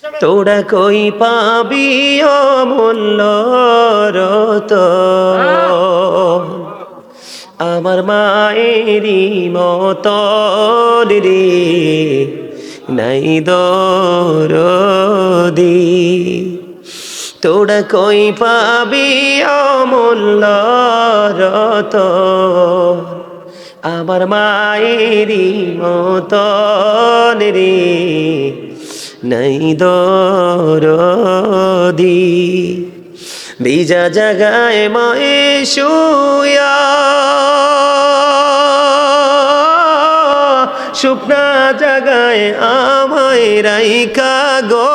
তোরা কই পাবি অমূল্য রতন আমার মায়েরই মতন রে নাই দরদি তোরা কই পাবি অমূল্য রতন আমার মায়েরই মতন রে নাই দরদি ভিজা জাগায় মায়ে শুয়া শুকনা জাগায় আমায় রাইকা গো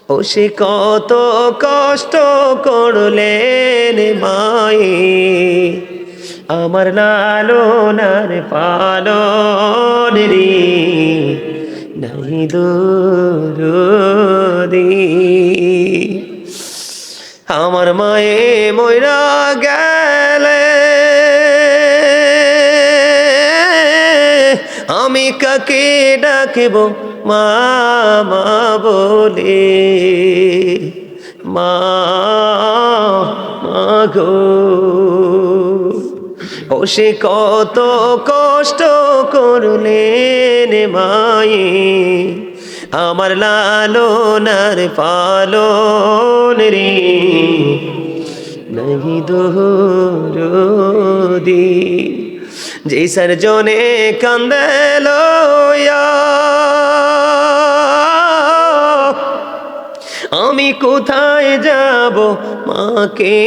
ও সে কত কষ্ট করলেন মায়ে আমার লালনার পালন রে নাই দরদি আমার মায়ে মইরা গেলে আমি কাকে ডাকবো মা বলে মা গো ও সে কত কষ্ট করলেন মায়ে আমার লালনার পালন রে নাই দরদি যে সরজনে কান্দে লয়া আমি কোথায় যাব মাকে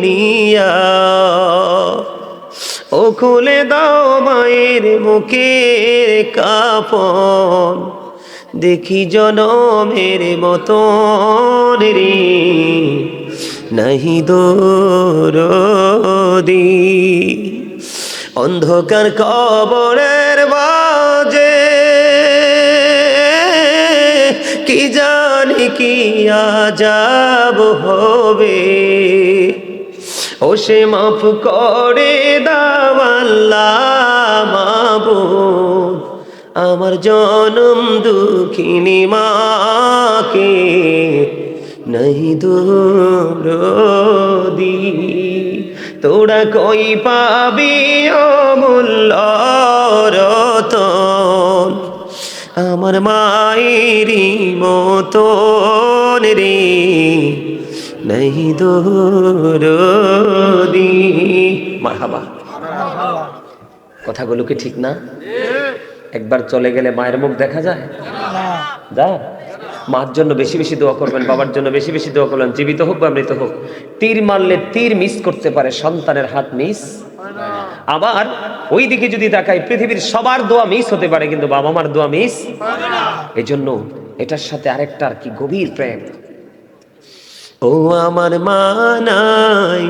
নিয়া ও খুলে দাও মায়ের মুখের কাপন দেখি জনমের মতন রে নাহি দরদি অন্ধকার কবরের বাজে কি জানি কি আযাব হবে ও সে মাফ করে দাও আল্লাহ মাবুদ আমার জনম দুঃখিনী মাকে নাহি দরদি তোরা কই পাবি অমূল্য রতন আমার মায়েরই মতন রে নাই দরদি মারহাবা কথাগুলো কি ঠিক না একবার চলে গেলে মায়ের মুখ দেখা যায় যায় মার জন্য বেশি বেশি দোয়া করবেন বাবার জন্য বেশি বেশি দোয়া করবেন জীবিত হোক বা মৃত হোক তীর মারলে তীর মিস করতে পারে সন্তানের হাত মিস আবার ওই দিকে যদি তাকাই পৃথিবীর সবার দোয়া মিস হতে পারে কিন্তু বাবা মার দোয়া মিস এজন্য এটার সাথে আরেকটার কি গভীর প্রেম ও আমার মা নাই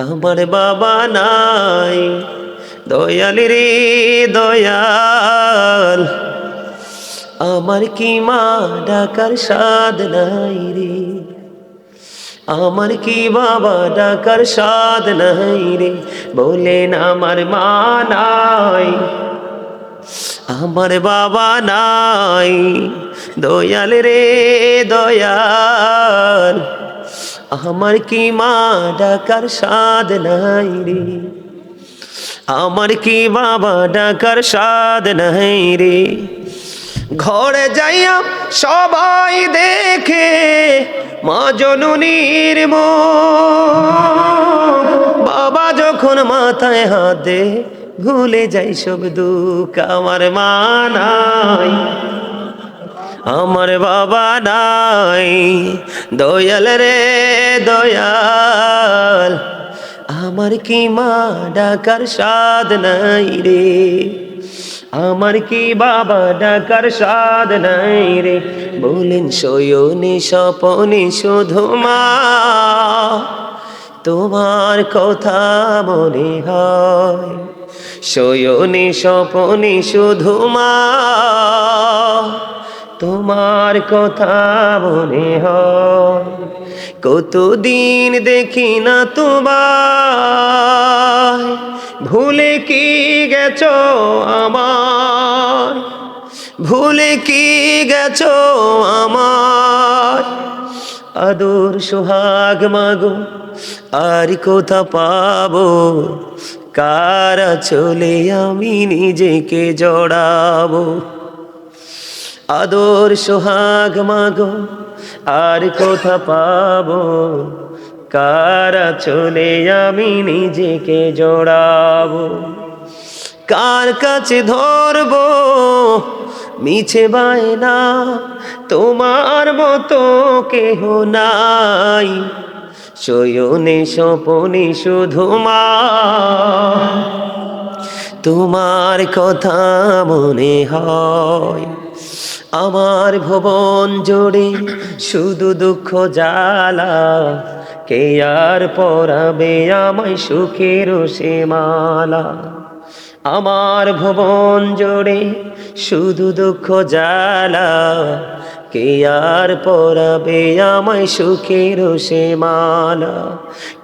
আমার বাবা নাই দয়াল রে দয়াল আমার কি মা ডাকার সাদ নাই রে আমার কি বাবা ডাকার সাদ নাই রে বলেন আমার মা নাই আমার বাবা নাই দয়াল রে দয়াল আমার কি মা ডাকার সাদ নাই রে আমার কি বাবা ডাকার সাদ নাই রে ঘরে যাইয়া সবাই দেখে মা জননীর মুখ বাবা যখন মাথায় হাত দে ভুলে যাই সব দুঃখ আমার মা নাই আমার বাবা নাই দয়াল রে দয়াল আমার কি মা ডাকার সাদ নাই রে আমার কি বাবা ডাকার সাদ নাই রে বলেন শয়নে স্বপনে শুধু মা তোমার কথা মনে হয় শয়নে স্বপনে শুধু মা তোমার কথা মনে হয় কতদিন দেখি না তোমায় ভুলে কি গেছো আমার ভুলে কি গেছো আমার আদর সোহাগ মাগো, আর কোথা পাবো, কার চলে আমি নিজেকে জড়াবো। আদর সোহাগ মাগো, আর কোথা পাবো, কার চলে আমি নিজেকে জড়াবো। কার কাছে ধরবো মিছে বায়না, তোমার মতো কেহ নাই, শয়নে স্বপনে শুধু মা, তোমার কথা মনে হয়। আমার ভুবন জুড়ে শুধু দুঃখ জ্বালা, কে আর পরাবে আমায় সুখের সে মালা। আমার ভুবন জুড়ে শুধু দুঃখ জ্বালা, কে আর পরাবে আমায় সুখের সে মালা।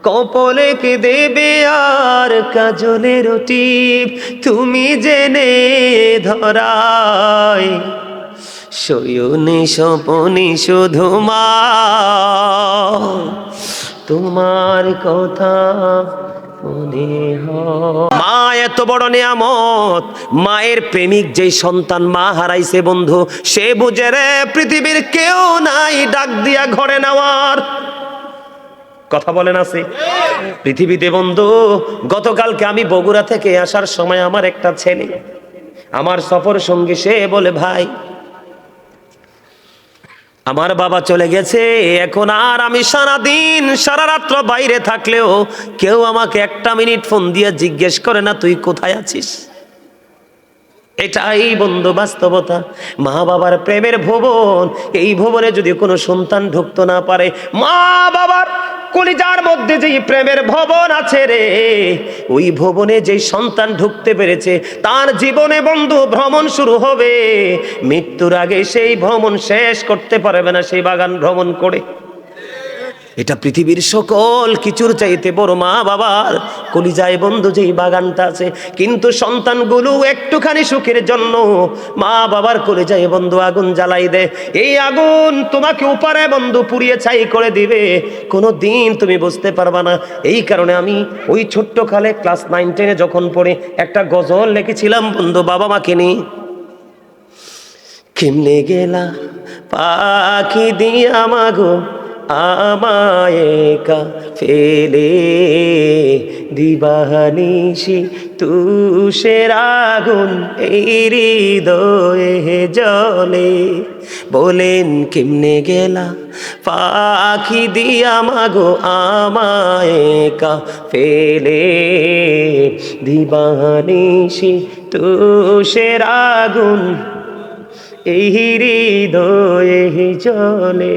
কপালে কে দেবে আর কাজলের টিপ, তুমি জেনে ধরায়, শয়নে স্বপনে শুধু মা, তোমার কথা মনে হয়। মা এত বড় নিয়ামত, মায়ের প্রেমিক যে সন্তান মা হারাইছে বন্ধু, সে বুঝে রে পৃথিবীর কেউ নাই ডাক দিয়া ঘরে নেওয়ার। কথা বলেন আছে পৃথিবীতে বন্ধু। গতকালকে আমি বগুড়া থেকে আসার সময় আমার একটা ছেলে, আমার সফর সঙ্গী, সে বলে ভাই আমার বাবা চলে গেছে, এখন আর আমি সারাদিন সারা রাত্র বাইরে থাকলেও কেউ আমাকে একটা মিনিট ফোন দিয়ে জিজ্ঞেস করে না তুই কোথায় আছিস। এটাই বন্ধু বাস্তবতা। মা বাবার প্রেমের ভুবন, এই ভুবনে যদি কোনো সন্তান ঢুকতে না পারে, মা বাবার কলিজার মধ্যে যেই প্রেমের ভবন আছে রে, ওই ভবনে যেই সন্তান ঢুকতে পেরেছে তার জীবনে বন্ধু ভ্রমণ শুরু হবে। মৃত্যুর আগে সেই ভ্রমণ শেষ করতে পারবে না সেই বাগান ভ্রমণ করে। এটা পৃথিবীর সকল কিছুর চাইতে বড় মা বাবার কলিজায় বন্ধু যেই বাগানটা আছে। কিন্তু সন্তানগুলো একটুখানি সুখের জন্য মা বাবার কলিজায় বন্ধু আগুন জ্বালাই দেয়। এই আগুন তোমাকে উপারে বন্ধু পুড়িয়ে ছাই করে দিবে, কোনো দিন তুমি বুঝতে পারবা না। এই কারণে আমি ওই ছোট্ট কালে ক্লাস 9-10 যখন পড়ে একটা গজল লিখেছিলাম বন্ধু বাবা মাকে নিয়ে। কেমনে গেলা পাখি দিয়া মাগো আমায় একা ফেলে, দিবানিশি তুষের আগুন এই হৃদয়ে জ্বলে। বলেন কেমনে গেলা পাখি দিয়া মাগো আমায় একা ফেলে, দিবানিশি তুষের আগুন এই হৃদয়ে জ্বলে।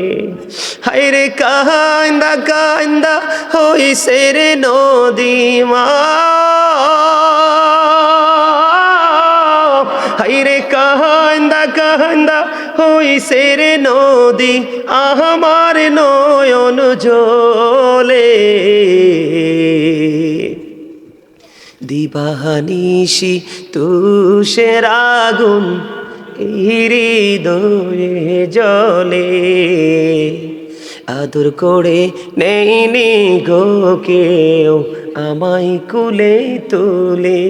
হায়রে কান্দা কান্দা হইছে রে নদী মা, হায়রে কান্দা কান্দা হইছে রে নদী, আমার নয়ন জলে। দিবানিশি তুষের আগুন হৃদয়ে জ্বলে। আদর করে নেইনি গো কেউ আমায় কুলে তুলে,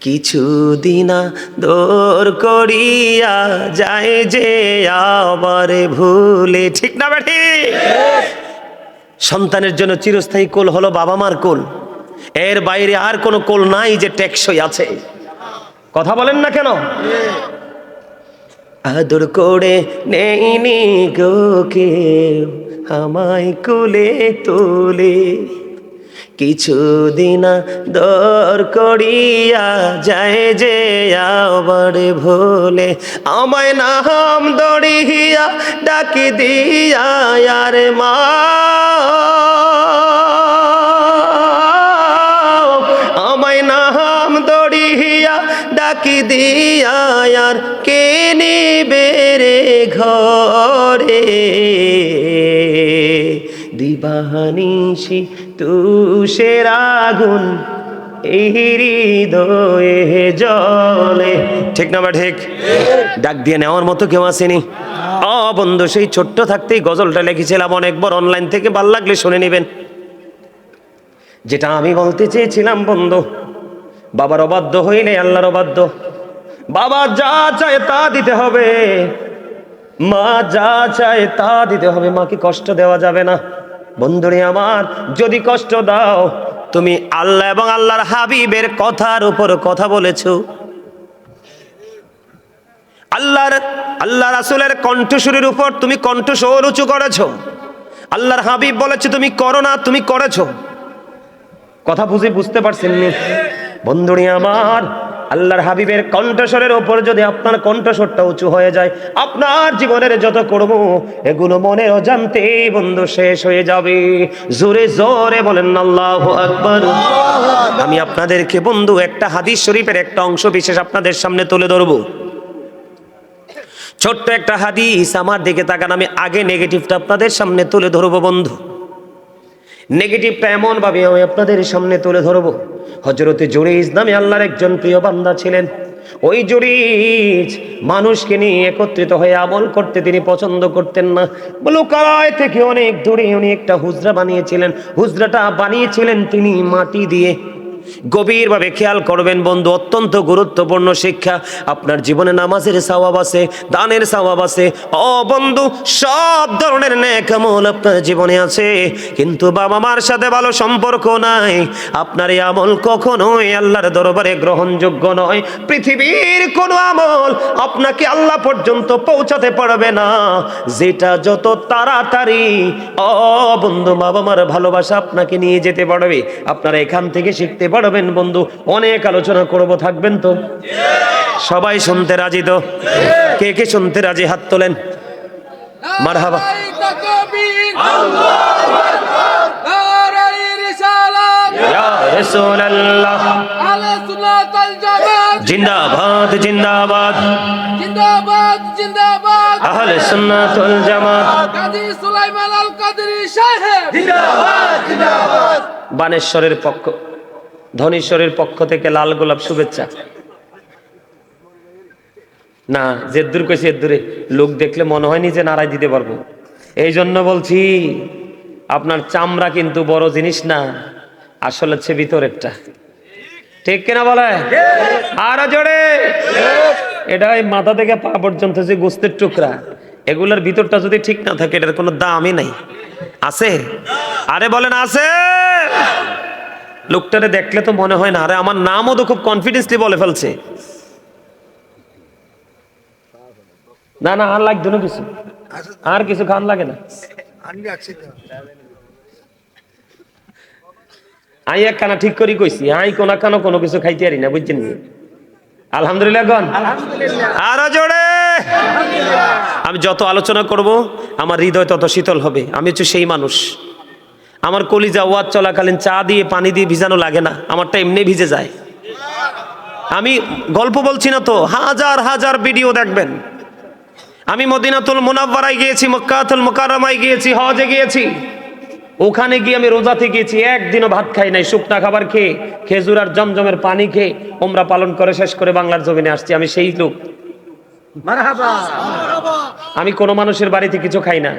কিছুদিন দর করিয়া যায় যে আবার ভুলে। ঠিক না বেঠি? সন্তানের জন্য চিরস্থায়ী কোল হলো বাবা মার কোল, এর বাইরে আর কোনো কোল নাই যে টেকসই আছে। কথা বলেন না কেন? আদর করে নেইনি গো কেউ আমায় কুলে তুলে, কিছুদিন দর করিয়া যায় যে আবার ভুলে। আমায় নাম দড়িয়া ডাকি দিয়া আর মা, আমায় নাম দড়িয়া ডাকি দিয়া আর কে নিবে রে ঘরে। দিবানিশি তুষের আগুন এই হৃদয়ে জলে। ঠিক না বা ঠিক? ডাক দিয়ে নেওয়ার মতো কেউ আসেনি? বন্ধু, সেই ছোট্ট থাকতেই গজলটা লিখেছিলাম, অনেকবার অনলাইন থেকে ভাল লাগলে শুনে নেবেন। যেটা আমি বলতে চেয়েছিলাম বন্ধু, বাবার অবাধ্য হইলে আল্লাহর অবাধ্য। বাবা যা চায় তা দিতে হবে, মা যা চায় তা দিতে হবে, মাকে কষ্ট দেওয়া যাবে না। বন্ধুরে আমার, যদি কষ্ট দাও, তুমি আল্লাহ এবং আল্লাহর হাবিবের কথার উপর কথা বলেছো, আল্লাহ রাসূলের কণ্ঠস্বরের উপর তুমি কণ্ঠস্বর উঁচু করেছো। আল্লাহর হাবিব বলেছে তুমি করো না, তুমি করেছো। কথা বুঝতে পারছেন নি? বন্ধুরে আমার, আল্লাহর হাবিবের কণ্ঠস্বরের ওপর যদি আপনার কণ্ঠস্বরটা উঁচু হয়ে যায়, আপনার জীবনের যত কর্ম এগুলো মনে অজান্তে বন্ধু শেষ হয়ে যাবে। জোরে জোরে বলেন আল্লাহু আকবার। আমি আপনাদেরকে বন্ধু একটা হাদিস শরীফের একটা অংশ বিশেষ আপনাদের সামনে তুলে ধরবো। ছোট্ট একটা হাদিস, আমার দিকে তাকান, আমি আগে নেগেটিভটা আপনাদের সামনে তুলে ধরবো বন্ধু। নেগেটিভটা এমন ভাবে আমি আপনাদের সামনে তুলে ধরবো। হযরতে জুরাইজ নামে আল্লাহর একজন প্রিয় বান্দা ছিলেন। ওই জুরাইজ মানুষকে নিয়ে একত্রিত হয়ে আমল করতে তিনি পছন্দ করতেন না। লোকালয় থেকে অনেক দূরে উনি একটা হুজরা বানিয়েছিলেন। হুজরাটা বানিয়েছিলেন তিনি মাটি দিয়ে। গভীরভাবে খেয়াল করবেন বন্ধু, অত্যন্ত গুরুত্বপূর্ণ শিক্ষা। আপনার জীবনে নামাজের সওয়াব আছে, দানের সওয়াব আছে, বন্ধু সব ধরনের নেক আমল আপনার জীবনে আছে, কিন্তু বাবা মার সাথে ভালো সম্পর্ক নাই, আপনার এই আমল কখনোই আল্লাহর দরবারে গ্রহণযোগ্য নয়। পৃথিবীর কোনো আমল আপনাকে আল্লাহ পর্যন্ত পৌঁছাতে পারবে না, যেটা যত তাড়াতাড়ি বন্ধু বাবা মার ভালোবাসা আপনাকে নিয়ে যেতে পারবে। আপনারা এখান থেকে শিখতে পারবেন বন্ধু। অনেক আলোচনা করব, থাকবেন তো? সবাই শুনতে রাজি তো? কে কে শুনতে রাজি হাত তোলেন। মারহাবা। জিন্দাবাদ জিন্দাবাদ জিন্দাবাদ জিন্দাবাদ আহলে সুন্নাত ওয়াল জামাত। কাজী সুলাইমান আল কাদরী সাহেব জিন্দাবাদ জিন্দাবাদ। বানেশ্বরের পক্ষ, ধনেশ্বরের পক্ষ থেকে লাল গোলাপ শুভেচ্ছা। না, জেদ্দুর কইছে, এদ্দুরে লোক দেখলে মনে হয়নি যে নারাই দিতে পারবো। এই জন্য বলছি, আপনার চামড়া কিন্তু বড় জিনিস না, আসলে হচ্ছে ভিতরেরটা। ঠিক কিনা বলে? আরো জোরে। এটা মাথা থেকে পা পর্যন্ত যে গোস্তের টুকরা, এগুলোর ভিতরটা যদি ঠিক না থাকে এটার কোনো দামই নাই। আছে? আরে বলেন আছে? লোকটারে দেখলে তো মনে হয় না, আরে আমার নামও তো খুব কনফিডেন্সলি বলে ফেলছে। না না, আর লাগতো না কিছু, আর কিছু খান লাগে না। আই এক কানা ঠিক করি কইছি, আই কোনা কানো কোনো কিছু খাইতে পারি না, বুঝছেন? আলহামদুলিল্লাহ গন, আরো জোরে। আমি যত আলোচনা করব আমার হৃদয় তত শীতল হবে। আমি হচ্ছে সেই মানুষ, আমার কলিজা ওয়াজ চলাকালীন চা দিয়ে পানি দিয়ে ভিজানো লাগে না, আমারটা এমনি ভিজে যায়। আমি গল্প বলছি না তো, হাজার হাজার ভিডিও দেখবেন। আমি মদিনাতুল মুনাওয়ারায় গিয়েছি, মক্কাতুল মুকাররমায় গিয়েছি, হজে গিয়েছি। ওখানে গিয়ে আমি রোজাতে গিয়েছি, একদিনও ভাত খাই নাই, শুকনা খাবার খেয়ে, খেজুর আর জমজমের পানি খেয়ে উমরা পালন করে শেষ করে বাংলার জমিনে আসছি। আমি সেই লোক। মারহাবা। আমি কোনো মানুষের বাড়িতে কিছু খাই না।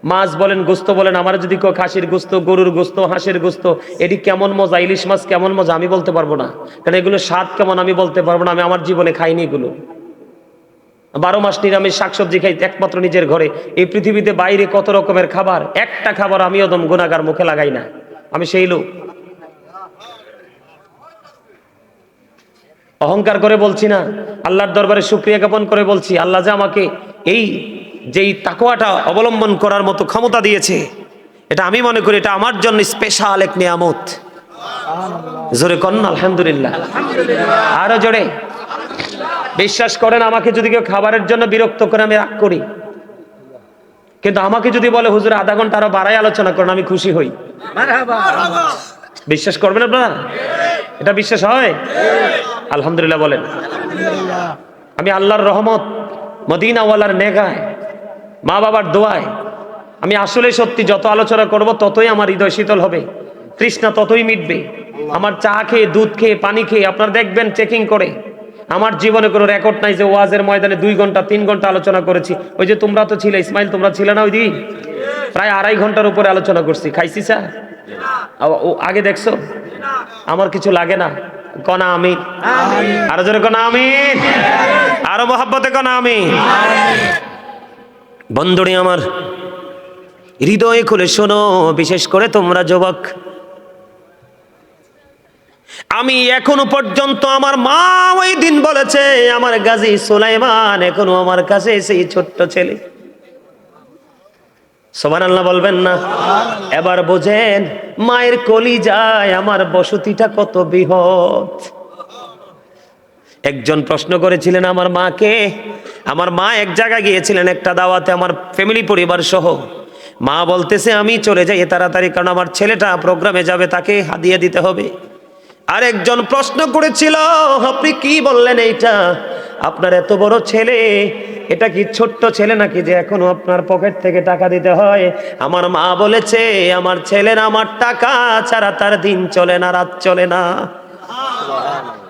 মাছ বলেন, গোস্ত বলেন, আমার যদি কেউ খাসির গোস্ত, গরুর গোস্ত, হাঁসের গোস্ত, এটি কেমন মজা, ইলিশ মাছ কেমন মজা আমি বলতে পারবো না, কারণ এগুলো স্বাদ কেমন আমি বলতে পারবো না। আমি আমার জীবনে খাইনি এগুলো। 12 মাস নিরামিষ শাকসবজি খাই একমাত্র নিজের ঘরে। এই পৃথিবীতে বাইরে কত রকমের খাবার, একটা খাবার আমি একদম গুনাহগার মুখে লাগাই না। আমি সেই লোক। অহংকার করে বলছি না, আল্লাহর দরবারে শুকরিয়া জ্ঞাপন করে বলছি, আল্লাহ যে আমাকে এই যেই তাকওয়াটা অবলম্বন করার মতো ক্ষমতা দিয়েছে, এটা আমি মনে করি এটা আমার জন্য স্পেশাল এক নিয়ামত। জোরে কন আলহামদুলিল্লাহ। আরো জোরে। বিশ্বাস করেন, আমাকে যদি কেউ খাবারের জন্য বিরক্ত করে আমি রাগ করি, কিন্তু আমাকে যদি বলে হুজুর আধা ঘন্টা আরো বাড়াই আলোচনা করেন, আমি খুশি হই। বিশ্বাস করবেন আপনারা? এটা বিশ্বাস হয়? আলহামদুলিল্লাহ বলেন। আমি আল্লাহর রহমত, মদিনাওয়ালার নেগায়, মা বাবার দোয়ায় আমি আসলে সত্যি যত আলোচনা করব ততই আমার হৃদয় শীতল হবে, তৃষ্ণা ততই মিটবে। আমার চা খেয়ে, দুধ খেয়ে, পানি খেয়ে আপনারা দেখবেন চেকিং করে। আমার জীবনে কোনো রেকর্ড নাই যে ওয়াজের ময়দানে 2 ঘন্টা 3 ঘন্টা আলোচনা করেছি। ওই যে তোমরা তো ছিলে, ইসমাইল তোমরা ছিলে না ওই দিন? প্রায় 2.5 ঘন্টার উপরে আলোচনা করছি। খাইছি চা? ও আগে দেখছো? আমার কিছু লাগে না। কনা আমিন, আরো জোরে কনা আমিন, আরো মহব্বতে কনা আমিন। বন্ধুরে আমার, হৃদয় খুলে শোনো, বিশেষ করে তোমরা যুবক। আমি এখনো পর্যন্ত, আমার মা ওই দিন বলেছে, আমার গাজী সুলাইমান এখনো আমার কাছে সেই ছোট্ট ছেলে। সুবহানাল্লাহ বলবেন না? এবার বোঝেন মায়ের কলিজায় আমার বসতিটা কত বৃহৎ। একজন প্রশ্ন করেছিলেন আমার মাকে, আমার মা এক জায়গায় গিয়েছিলেন একটা দাওয়াতে, আমার ফ্যামিলি পরিবার সহ। মা বলতেছে আমি চলে যাই তাড়াতাড়ি, কারণ আমার ছেলেটা প্রোগ্রামে যাবে, তাকে হাদিয়া দিতে হবে। আর একজন প্রশ্ন করেছিল, আপনি কি বললেন এইটা? আপনার এত বড় ছেলে, এটা কি ছোট্ট ছেলে নাকি যে এখনো আপনার পকেট থেকে টাকা দিতে হয়? আমার মা বলেছে, আমার ছেলের আমার টাকা ছাড়া তার দিন চলে না, রাত চলে না।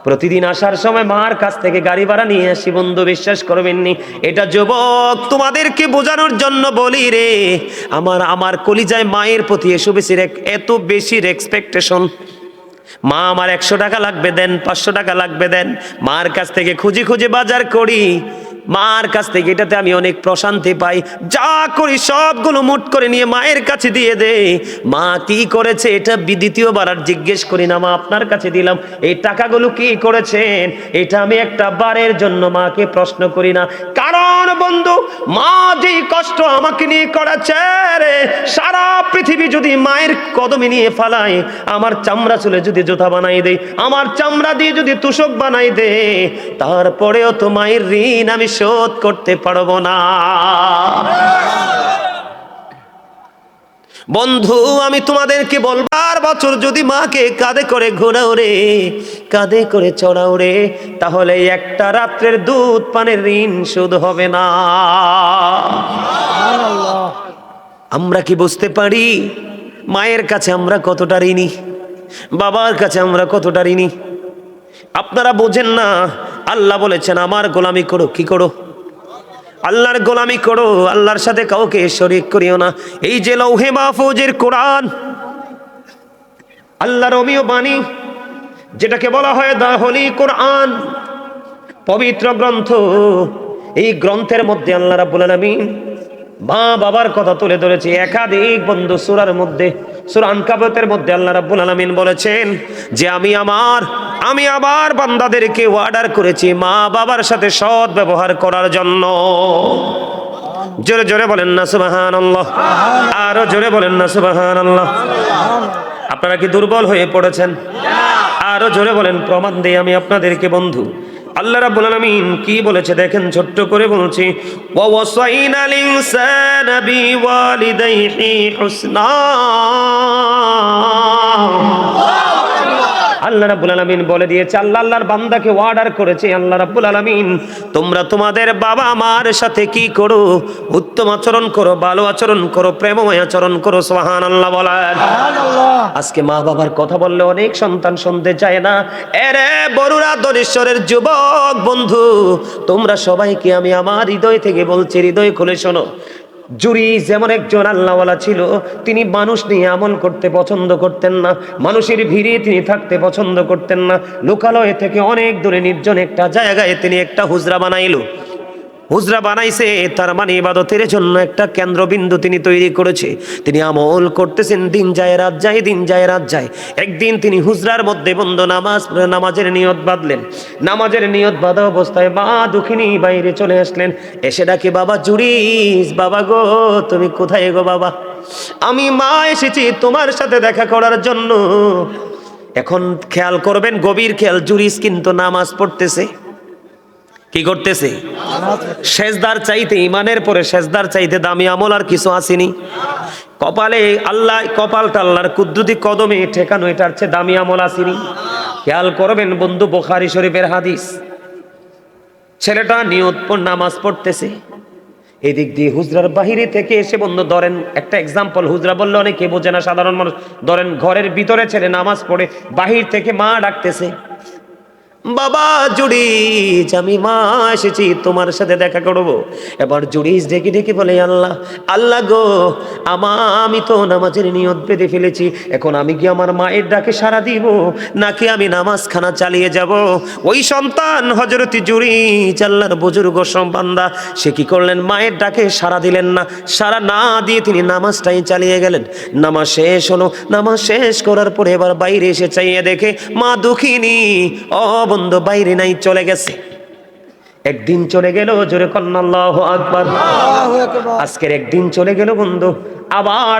প্রতিদিন আসার সময় মার কাছ থেকে গাড়ি ভাড়া নিয়ে আসি। বন্ধু বিশ্বাস করবেননি, এটা যুবক তোমাদেরকে বোঝানোর জন্য বলি রে। আমার কলিজায় মায়ের প্রতি এত বেশি রেসপেক্টেশন। মা আমার 100 টাকা লাগবে দেন, 500 টাকা লাগবে দেন, মার কাছ থেকে খুঁজে খুঁজে বাজার করি। মার কাছ থেকে এটাতে আমি অনেক প্রশান্তি পাই। যা করি সবগুলো মুট করে নিয়ে মায়ের কাছে দিয়ে দে। মা কি করেছে এটা দ্বিতীয়বার আর জিজ্ঞেস করি না, মা আপনার কাছে দিলাম, এই টাকাগুলো কি করেছেন, এটা আমি একটা বারের জন্য মাকে প্রশ্ন করি না। কারণ বন্ধু, মা যে কষ্ট আমাকে নিয়ে করেছে রে, সারা পৃথিবী যদি মায়ের কদমে নিয়ে ফালায়, আমার চামড়া চুলে যদি জুতা বানাই দেয়, আমার চামড়া দিয়ে যদি তুষক বানাই দে, তারপরেও তো মায়ের ঋণ আমি শোধ করতে পারবো না। বন্ধু আমি তোমাদেরকে বলবো, 4 বছর যদি মাকে কাঁধে করে ঘোরাও রে, কাঁধে করে চড়াও রে, তাহলে একটা রাত্রের দুধ পানের ঋণ শোধ হবে না। আমরা কি বুঝতে পারি মায়ের কাছে আমরা কতটা ঋণী, বাবার কাছে আমরা কতটা ঋণী? আপনারা বোঝেন না। আল্লাহ বলেছেন আমার গোলামি করো। কি করো? আল্লাহর গোলামি করো, আল্লাহর সাথে কাউকে শরীক করিও না। এই যে লৌহে মাহফুজের কোরআন, আল্লাহর অমীয় বাণী, যেটাকে বলা হয় দা হোলি কোরআন, পবিত্র গ্রন্থ। এই গ্রন্থের মধ্যে আল্লাহ রাব্বুল আলামিন মা বাবার কথা তুলে ধরেছে একাধিক। বন্ধু সূরার মধ্যে, সূরা আনকাবুতের মধ্যে আল্লাহ রাব্বুল আলামিন বলেছেন যে আমি আমার বান্দাদেরকে অর্ডার করেছি মা বাবার সাথে সৎ ব্যবহার করার জন্য। জোরে জোরে বলেন না সুবহানাল্লাহ, আরো জোরে বলেন না সুবহানাল্লাহ। আপনারা কি দুর্বল হয়ে পড়েছেন? আরো জোরে বলেন, প্রমাণ দেই আমি আপনাদেরকে। বন্ধু আল্লাহ রাব্বুল আলামিন কি বলেছে দেখেন, ছোট্ট করে বলছি, ওয়া ওয়াসাইনাল ইনসানা বিওয়ালিদাইহি হুসনা। আল্লাহ রাব্বুল আলামিন বলে দিয়েছে, আল্লাহর বান্দাকে অর্ডার করেছে আল্লাহ রাব্বুল আলামিন, তোমরা তোমাদের বাবা মার সাথে কি করো? উত্তম আচরণ করো, ভালো আচরণ করো, প্রেমময় আচরণ করো। সুবহানাল্লাহ বলেন। আজকে মা বাবার কথা বললে অনেক সন্তান শুনতে চায় না। এরে বড়ুরা দরেশ্বরের যুবক বন্ধু, তোমরা সবাইকে আমি আমার হৃদয় থেকে বলছি, হৃদয় খুলে শোনো। জুরিস যেমন একজন আল্লাহওয়ালা ছিল, তিনি মানুষ নিয়ে আমল করতে পছন্দ করতেন না, মানুষের ভিড়ে তিনি থাকতে পছন্দ করতেন না। লোকালয় থেকে অনেক দূরে নির্জন একটা জায়গায় তিনি একটা হুজরা বানাইলো। হুজরা বানাইছে, তার মানে ইবাদতের জন্য একটা কেন্দ্রবিন্দু তিনি তৈরি করেছে। তিনি আমল করতেছেন, দিন যায় রাত যায়, দিন যায় রাত যায়। একদিন তিনি হুজরার মধ্যে বন্ধ নামাজের নিয়ত বাঁধলেন। নামাজের নিয়ত বাঁধা অবস্থায় মা দুঃখিনী বাইরে চলে আসলেন। এসে ডাকে, বাবা জুরিস, বাবা গো তুমি কোথায় গো বাবা? আমি মা এসেছি তোমার সাথে দেখা করার জন্য। এখন খেয়াল করবেন, গভীর খেয়াল, জুরিস কিন্তু নামাজ পড়তেছে। কি করতেছে? সেজদার চাইতে, ইমানের পরে সেজদার চাইতে দামি আমল আর কিছু আসেনি। কপালে আল্লাহ, কপালটা আল্লাহর কুদরতি কদমে ঠেকানো, এটার চেয়ে দামি আমল আসেনি। খেয়াল করবেন বন্ধু, বুখারী শরীফের হাদিস। ছেলেটা নিয়ত নামাজ পড়তেছে, এদিক দিয়ে হুজরার বাহিরে থেকে এসে বন্ধু ধরেন একটা এক্সাম্পল, হুজরা বললে অনেকে বোঝে না, সাধারণ মানুষ ধরেন ঘরের ভিতরে ছেলে নামাজ পড়ে, বাহির থেকে মা ডাকতেছে, বাবা জুড়িস আমি মা এসেছি তোমার সাথে দেখা করবো। এবার জুড়িস ডেকে ডেকে বলে, আল্লাহ আল্লাহ গো, আমি তো নামাজের নিয়ত বেঁধে ফেলেছি, এখন আমি কি আমার মায়ের ডাকে সাড়া দিব নাকি আমি নামাজখানা চালিয়ে যাব? ওই সন্তান হযরত জুড়িস আল্লাহর বুজুর্গ বান্দা, সে কি করলেন? মায়ের ডাকে সাড়া দিলেন না, সাড়া না দিয়ে তিনি নামাজটাই চালিয়ে গেলেন। নামাজ শেষ হলো, নামাজ শেষ করার পরে এবার বাইরে এসে চাইয়ে দেখে মা দুঃখিনী, বন্ধু বাইরে নাই, চলে গেছে। একদিন চলে গেল, জোরে কন্না আল্লাহু আকবার। আজকের একদিন চলে গেল বন্ধু, আবার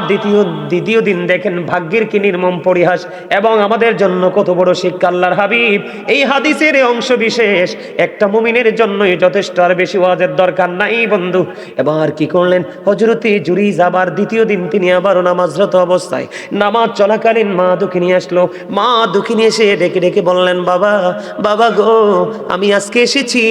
দ্বিতীয় দিন দেখেন ভাগ্যের কি নির্মম পরিহাস এবং আমাদের জন্য কত বড় শিক্ষা। আল্লাহর হাবিব এই হাদিসের অংশ বিশেষ একটা মুমিনের জন্যই যথেষ্ট, আর বেশি ওয়াজের দরকার নাই বন্ধু। এবার কি করলেন হযরতে জুরিজ? আবার দ্বিতীয় দিন তিনি আবারও নামাজরত অবস্থায়, নামাজ চলাকালীন মা দুঃখিনী আসলো। মা দুঃখিনী এসে ডেকে ডেকে বললেন, বাবা বাবা গো, আমি আজকে এসেছি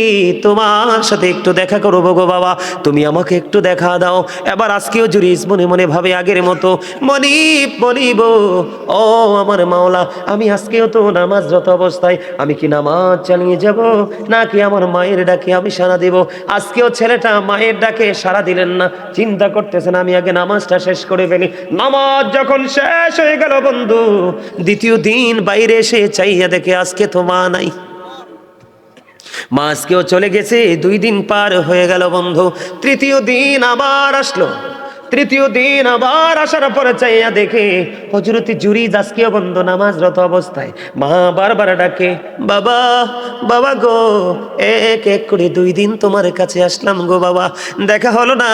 তোমার সাথে একটু দেখা করবো গো বাবা, তুমি আমাকে একটু দেখা দাও। এবার আজকেও জুরিজ মনে মনে ভাবে আগের মতো, মনিব ও আমার মাওলা, আমি আজকেও তো নামাজরত অবস্থায়, আমি কি নামাজ চালিয়ে যাব নাকি আমার মায়ের ডাকে আমি সাড়া দেব? আজকেও ছেলেটা মায়ের ডাকে সাড়া দিলেন না, চিন্তা করতেছেন আমি আগে নামাজটা শেষ করে ফেলি। নামাজ যখন শেষ হয়ে গেল বন্ধু, দ্বিতীয় দিন বাইরে এসে চাইয়া দেখে আজকে তো মা নাই, মা আজকেও চলে গেছে। 2 দিন পার হয়ে গেল বন্ধু, তৃতীয় দিন আবার আসলো। তৃতীয় দিন আবার আসার পরে চাইয়া দেখে হযরত জুরিজ আজকেও বন্ধু নামাজরত অবস্থায়, মা বারবার ডাকে, বাবা বাবা গো, এক এক করে 2 দিন তোমার কাছে আসলাম গো বাবা, দেখা হলো না,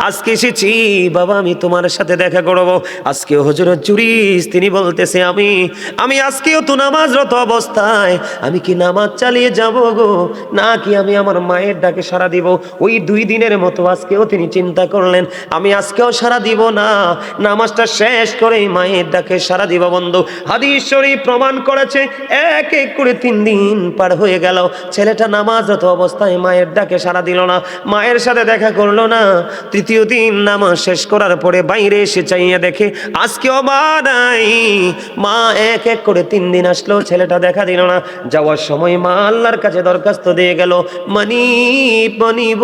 আজকে এসেছি বাবা আমি তোমার সাথে দেখা করবো। আজকে হযরত জুরিজ তিনি বলতেছে, আমি আজকেও তো নামাজরত অবস্থায়, আমি কি নামাজ চালিয়ে যাব গো নাকি আমি আমার মায়ের ডাকে সাড়া দিব? ওই 2 দিনের মতো আজকেও তিনি চিন্তা করলেন, আমি আজকেও সাড়া দিব না, নামাজটা শেষ করে মায়ের ডাকে সাড়া দিব বন্ধু। হাদিস শরীফ প্রমাণ করেছে, এক এক করে 3 দিন পার হয়ে গেল, ছেলেটা নামাজরত অবস্থায় মায়ের ডাকে সাড়া দিল না, মায়ের সাথে দেখা করলো না। তৃতীয় দিন নামাজ শেষ করার পরে বাইরে এসে চাইয়া দেখে আজকেও মা নাই। মা এক এক করে 3 দিন আসলো, ছেলেটা দেখা দিল না। যাওয়ার সময় মা আল্লাহর কাছে দরখাস্ত দিয়ে গেল, মনিব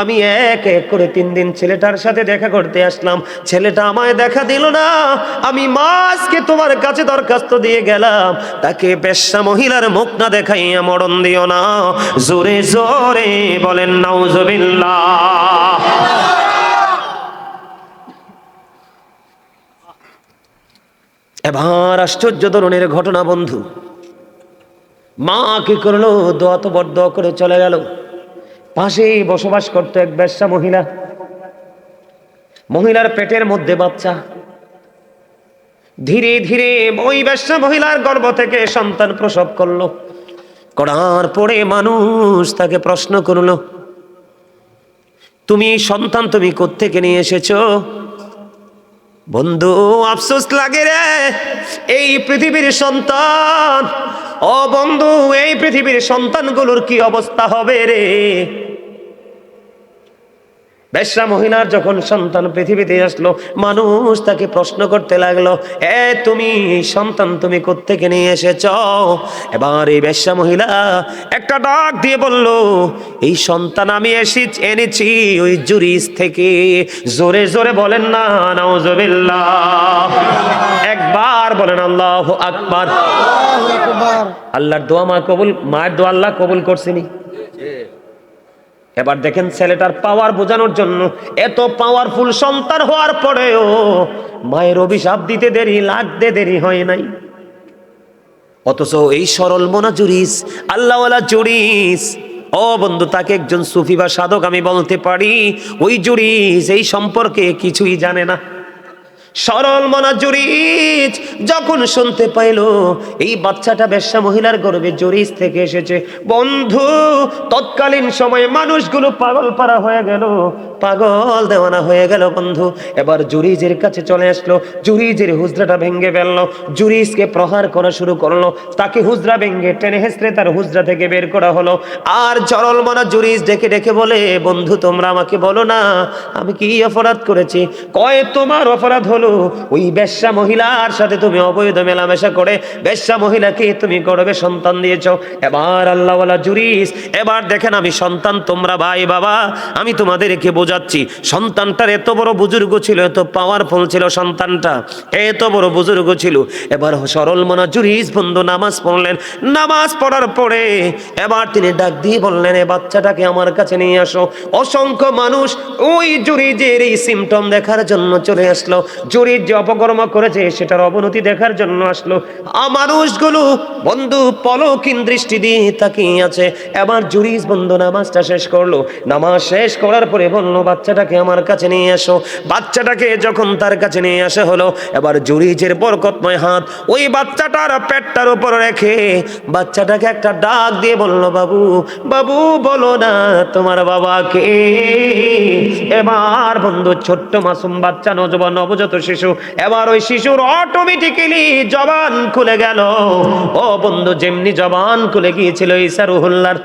আমি এক এক করে 3 দিন ছেলেটার সাথে দেখা করতে আসলাম, ছেলেটা আমায় দেখা দিল না, আমি মা আজকে তোমার কাছে দরখাস্ত দিয়ে গেলাম, তাকে বেশ্যা মহিলার মুখ না দেখাইয়া মরণ দিও না। জোরে জোরে বলেন নাউজুবিল্লাহ। এবার আশ্চর্য ধরনের ঘটনা বন্ধু, মা কি করলো? দোয়া তো বড় দোয়া করে চলে গেল। পাশেই বসবাস করতো এক বেশ্যা মহিলা, মহিলার পেটের মধ্যে বাচ্চা। ধীরে ধীরে ওই বেশ্যা মহিলার গর্ভ থেকে সন্তান প্রসব করলো। করার পরে মানুষ তাকে প্রশ্ন করলো, তুমি সন্তান তুমি কোত্থেকে নিয়ে এসেছো? বন্ধু আফসোস লাগে রে, এই পৃথিবীর সন্তান, ও বন্ধু এই পৃথিবীর সন্তানগুলোর কি অবস্থা হবে রে? বেশ্যা মহিলার যখন সন্তান পৃথিবীতে আসলো, মানুষ তাকে প্রশ্ন করতে লাগলো, তুমি সন্তান তুমি কোত্থেকে নিয়ে এসেছ? এবার এই বেশ্যা মহিলা একটা ডাক দিয়ে বলল, এই সন্তান আমি এনেছি ওই জুরিজ থেকে। জোরে জোরে বলেন না নাউজুবিল্লাহ। একবার বলেন আল্লাহু আকবার। আল্লাহর দোয়া মায়ের দোয়া আল্লাহ কবুল করছেনি। এবার দেখেন ছেলেটার পাওয়ার বোঝানোর জন্য, এত পাওয়ারফুল সন্তান হওয়ার পরেও মায়ের অভিশাপ দিতে লাগতে দেরি হয় নাই। অথচ এই সরল মনা জুরিজ, আল্লাহওয়ালা জুরিজ, ও বন্ধু তাকে একজন সুফি বা সাধক আমি বলতে পারি, ওই জুরিজ এই সম্পর্কে কিছুই জানে না। সরল মনা জুরিজ যখন শুনতে পাইল এই বাচ্চাটা বেশ্যা মহিলার গর্ভে জুরিজ থেকে এসেছে, বন্ধু তৎকালীন সময়ে মানুষগুলো পাগল পারা হয়ে গেল, পাগল দেওয়ানা হয়ে গেল বন্ধু। এবার জুরিজের কাছে চলে আসলো, জুরিজের হুজরাটা ভেঙে ফেললো, জুরিজকে প্রহার করা শুরু করলো, তাকে হুজরা ভেঙে টেনে হেসড়ে তার হুজরা থেকে বের করা হলো। আর জরল মনা জুরিজ ডেকে ডেকে বলে, বন্ধু তোমরা আমাকে বলো না আমি কি অপরাধ করেছি? কয় তোমার অপরাধ হলো ওই বেশ্যা মহিলার সাথে তুমি অবৈধ মেলামেশা করে বেশ্যা মহিলাকে তুমি গর্ভে সন্তান দিয়েছো। এবার আল্লাহওয়ালা জুরিজ, এবার দেখেন আমি সন্তান, তোমরা ভাই বাবা আমি তোমাদেরকে বোঝাচ্ছি, সন্তানটার এত বড় বুজুর্গ ছিল, এত পাওয়ারফুল ছিল সন্তানটা, এত বড় বুজুর্গ ছিল। এবার সরল মনা জুরিজ বন্ধু নামাজ পড়লেন, নামাজ পড়ার পরে এবার তিনি ডাক দিয়ে বললেন, এ বাচ্চাটাকে আমার কাছে নিয়ে আসো। অসংখ্য মানুষ ওই জুরিজের এই সিমটম দেখার জন্য চলে আসলো, জুরিজ যে অপকর্ম করেছে সেটার অবনতি দেখার জন্য আসলো। মানুষগুলো বন্ধু পলকিন দৃষ্টি দিয়ে তাকিয়ে আছে। এবার জুরিজ বন্ধু নামাজটা শেষ করলো, নামাজ শেষ করার পরে বললো, বাচ্চাটাকে আমার কাছে নিয়ে আসো। বাচ্চাটাকে যখন তার কাছে নিয়ে আসা হলো, এবার জুরিজের বরকতময় হাত ওই বাচ্চাটার পেটটার উপর রেখে বাচ্চাটাকে একটা ডাক দিয়ে বললো, বাবু বাবু বলো না তোমার বাবাকে। এবার বন্ধু ছোট্ট মাসুম বাচ্চা, নবজাত শিশু, এবার ওই শিশুর অটোমেটিক্যালি জবান খুলে গেল। ও বন্ধু যেমনি জবান খুলে গিয়েছিল ঈসা রুহুল্লাহর,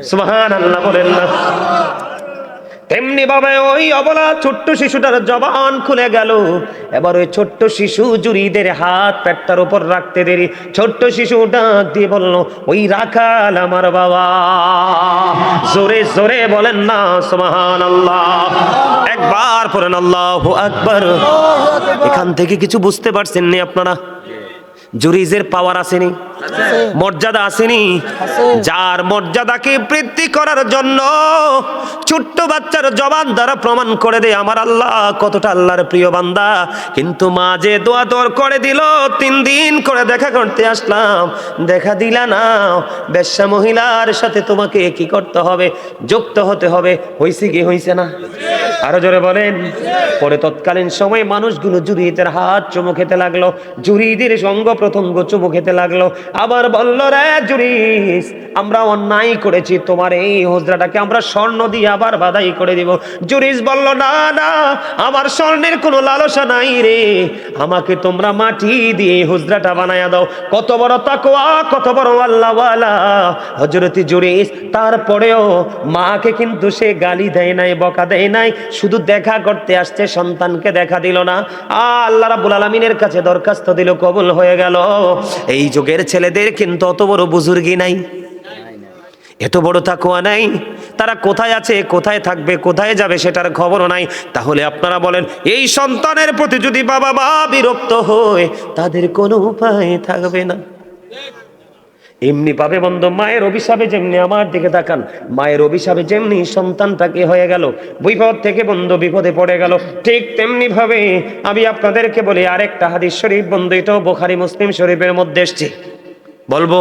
সুবহানাল্লাহ বলেন না, তেমনি ভাবে ওই অবলা ছোট্ট শিশুটার জবান খুলে গেল। এবার ওই ছোট্ট শিশু জুরিদের হাত পেটটার উপর রাখতে দেরি ছোট্ট শিশু ডাক দিয়ে বলল, ওই রাখাল আমার বাবা। জোরে জোরে বলেন না সুবহানাল্লাহ, একবার পড়েন আল্লাহু আকবার। এখান থেকে কিছু বুঝতে পারছেন নি আপনারা? জুরিজের পাওয়ার আসেনি, মর্যাদা আসেনি। যার মর্যাদাকে বৃদ্ধি করার জন্য ছোট্ট বাচ্চার জবান দ্বারা প্রমাণ করে দেয় আমার আল্লাহ কতটা আল্লাহর প্রিয় বান্দা। কিন্তু মা যে দোয়া তোর করে দিল, 3 দিন করে দেখা করতে আসলাম, দেখা দিলা না। বেশ্যা মহিলার সাথে তোমাকে কি করতে হবে? যুক্ত হতে হবে। হইছে কি হইছে না? আরো জোরে বলেন। পরে তৎকালীন সময় মানুষগুলো জুরিদের হাত চুমু খেতে লাগলো, জুরিদের সঙ্গ প্রত্যঙ্গ চুমু খেতে লাগলো। আবার বলল, রে জুরিস আমরা অন্যায় করেছি, তোমার এই হুজরাটাকে আমরা স্বর্ণ দিয়ে আবার বাধাই করে দিব। জুরিস বলল, না না আমার স্বর্ণের কোনো লালসা নাই রে, আমাকে তোমরা মাটি দিয়ে হুজরাটা বানায়া দাও। কত বড় তাকওয়া, কত বড় আল্লাহওয়ালা হযরত জুরিস। তারপরেও মাকে কিন্তু সে গালি দেয় নাই, বকা দেয় নাই, শুধু দেখা করতে আসছে, সন্তানকে দেখা দিল না। আল্লাহ রাব্বুল আলামিনের কাছে দরখাস্ত দিল, কবুল হয়ে গেল। এই যুগের ছেলেদের কিন্তু অত বড় বুজুর্গি নাই, এত বড় তাকওয়া নাই। তারা কোথায় আছে, কোথায় থাকবে, কোথায় যাবে সেটার খবরও নাই। তাহলে আপনারা বলেন, এই সন্তানের প্রতি যদি বাবা মা বিরক্ত হয় তাদের কোনো উপায় থাকবে না। এমনি পাবে বন্ধু, মায়ের অভিশাপে যেমনি, আমার দিকে তাকান, মায়ের অভিশাপে যেমনি সন্তানটাকে হয়ে গেল, বিপদ থেকে বন্ধু বিপদে পড়ে গেল, ঠিক তেমনি ভাবে আমি আপনাদেরকে বলি আরেকটা হাদিস শরীফ বন্ধু, এটাও বুখারী মুসলিম শরীফের মধ্যে এসেছে। বলবো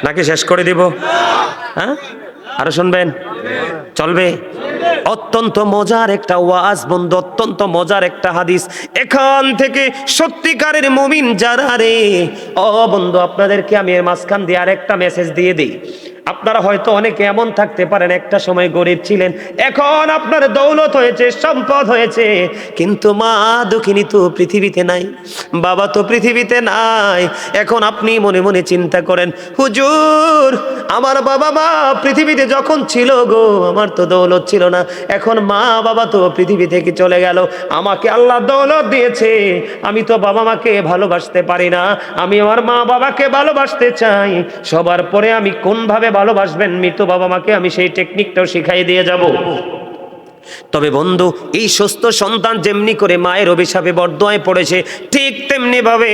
নাকি শেষ করে দিব? হ্যাঁ, আরো শুনবেন? চলবে? অত্যন্ত মজার একটা ওয়াজ বন্ধু, অত্যন্ত মজার একটা হাদিস। এখান থেকে সত্যিকারের মুমিন যারা রে, ও বন্ধু আপনাদেরকে আমি এর মাঝখান দিয়ে আরেকটা মেসেজ দিয়ে দিই। আপনারা হয়তো অনেকে এমন থাকতে পারেন, একটা সময় গরিব ছিলেন, এখন আপনার দৌলত হয়েছে, সম্পদ হয়েছে, কিন্তু মা দুঃখিনী তো পৃথিবীতে নাই, বাবা তো পৃথিবীতে নাই। এখন আপনি মনে মনে চিন্তা করেন, হুজুর আমার বাবা মা পৃথিবীতে যখন ছিল গো, আমার তো দৌলত ছিল না, এখন মা বাবা তো পৃথিবী থেকে চলে গেল, আমাকে আল্লাহ দৌলত দিয়েছে, আমি তো বাবা মাকে ভালোবাসতে পারি না, আমি আমার মা বাবাকে ভালোবাসতে চাই। সবার পরে আমি কোনভাবে ভালোবাসবেন মৃত বাবা মাকে, আমি সেই টেকনিকটাও শিখাই দিয়ে যাব। তবে বন্ধু, এই সুস্থ সন্তান যেমনি করে মায়ের অভিশাপে বরদোয়ায় পড়েছে, ঠিক তেমনি ভাবে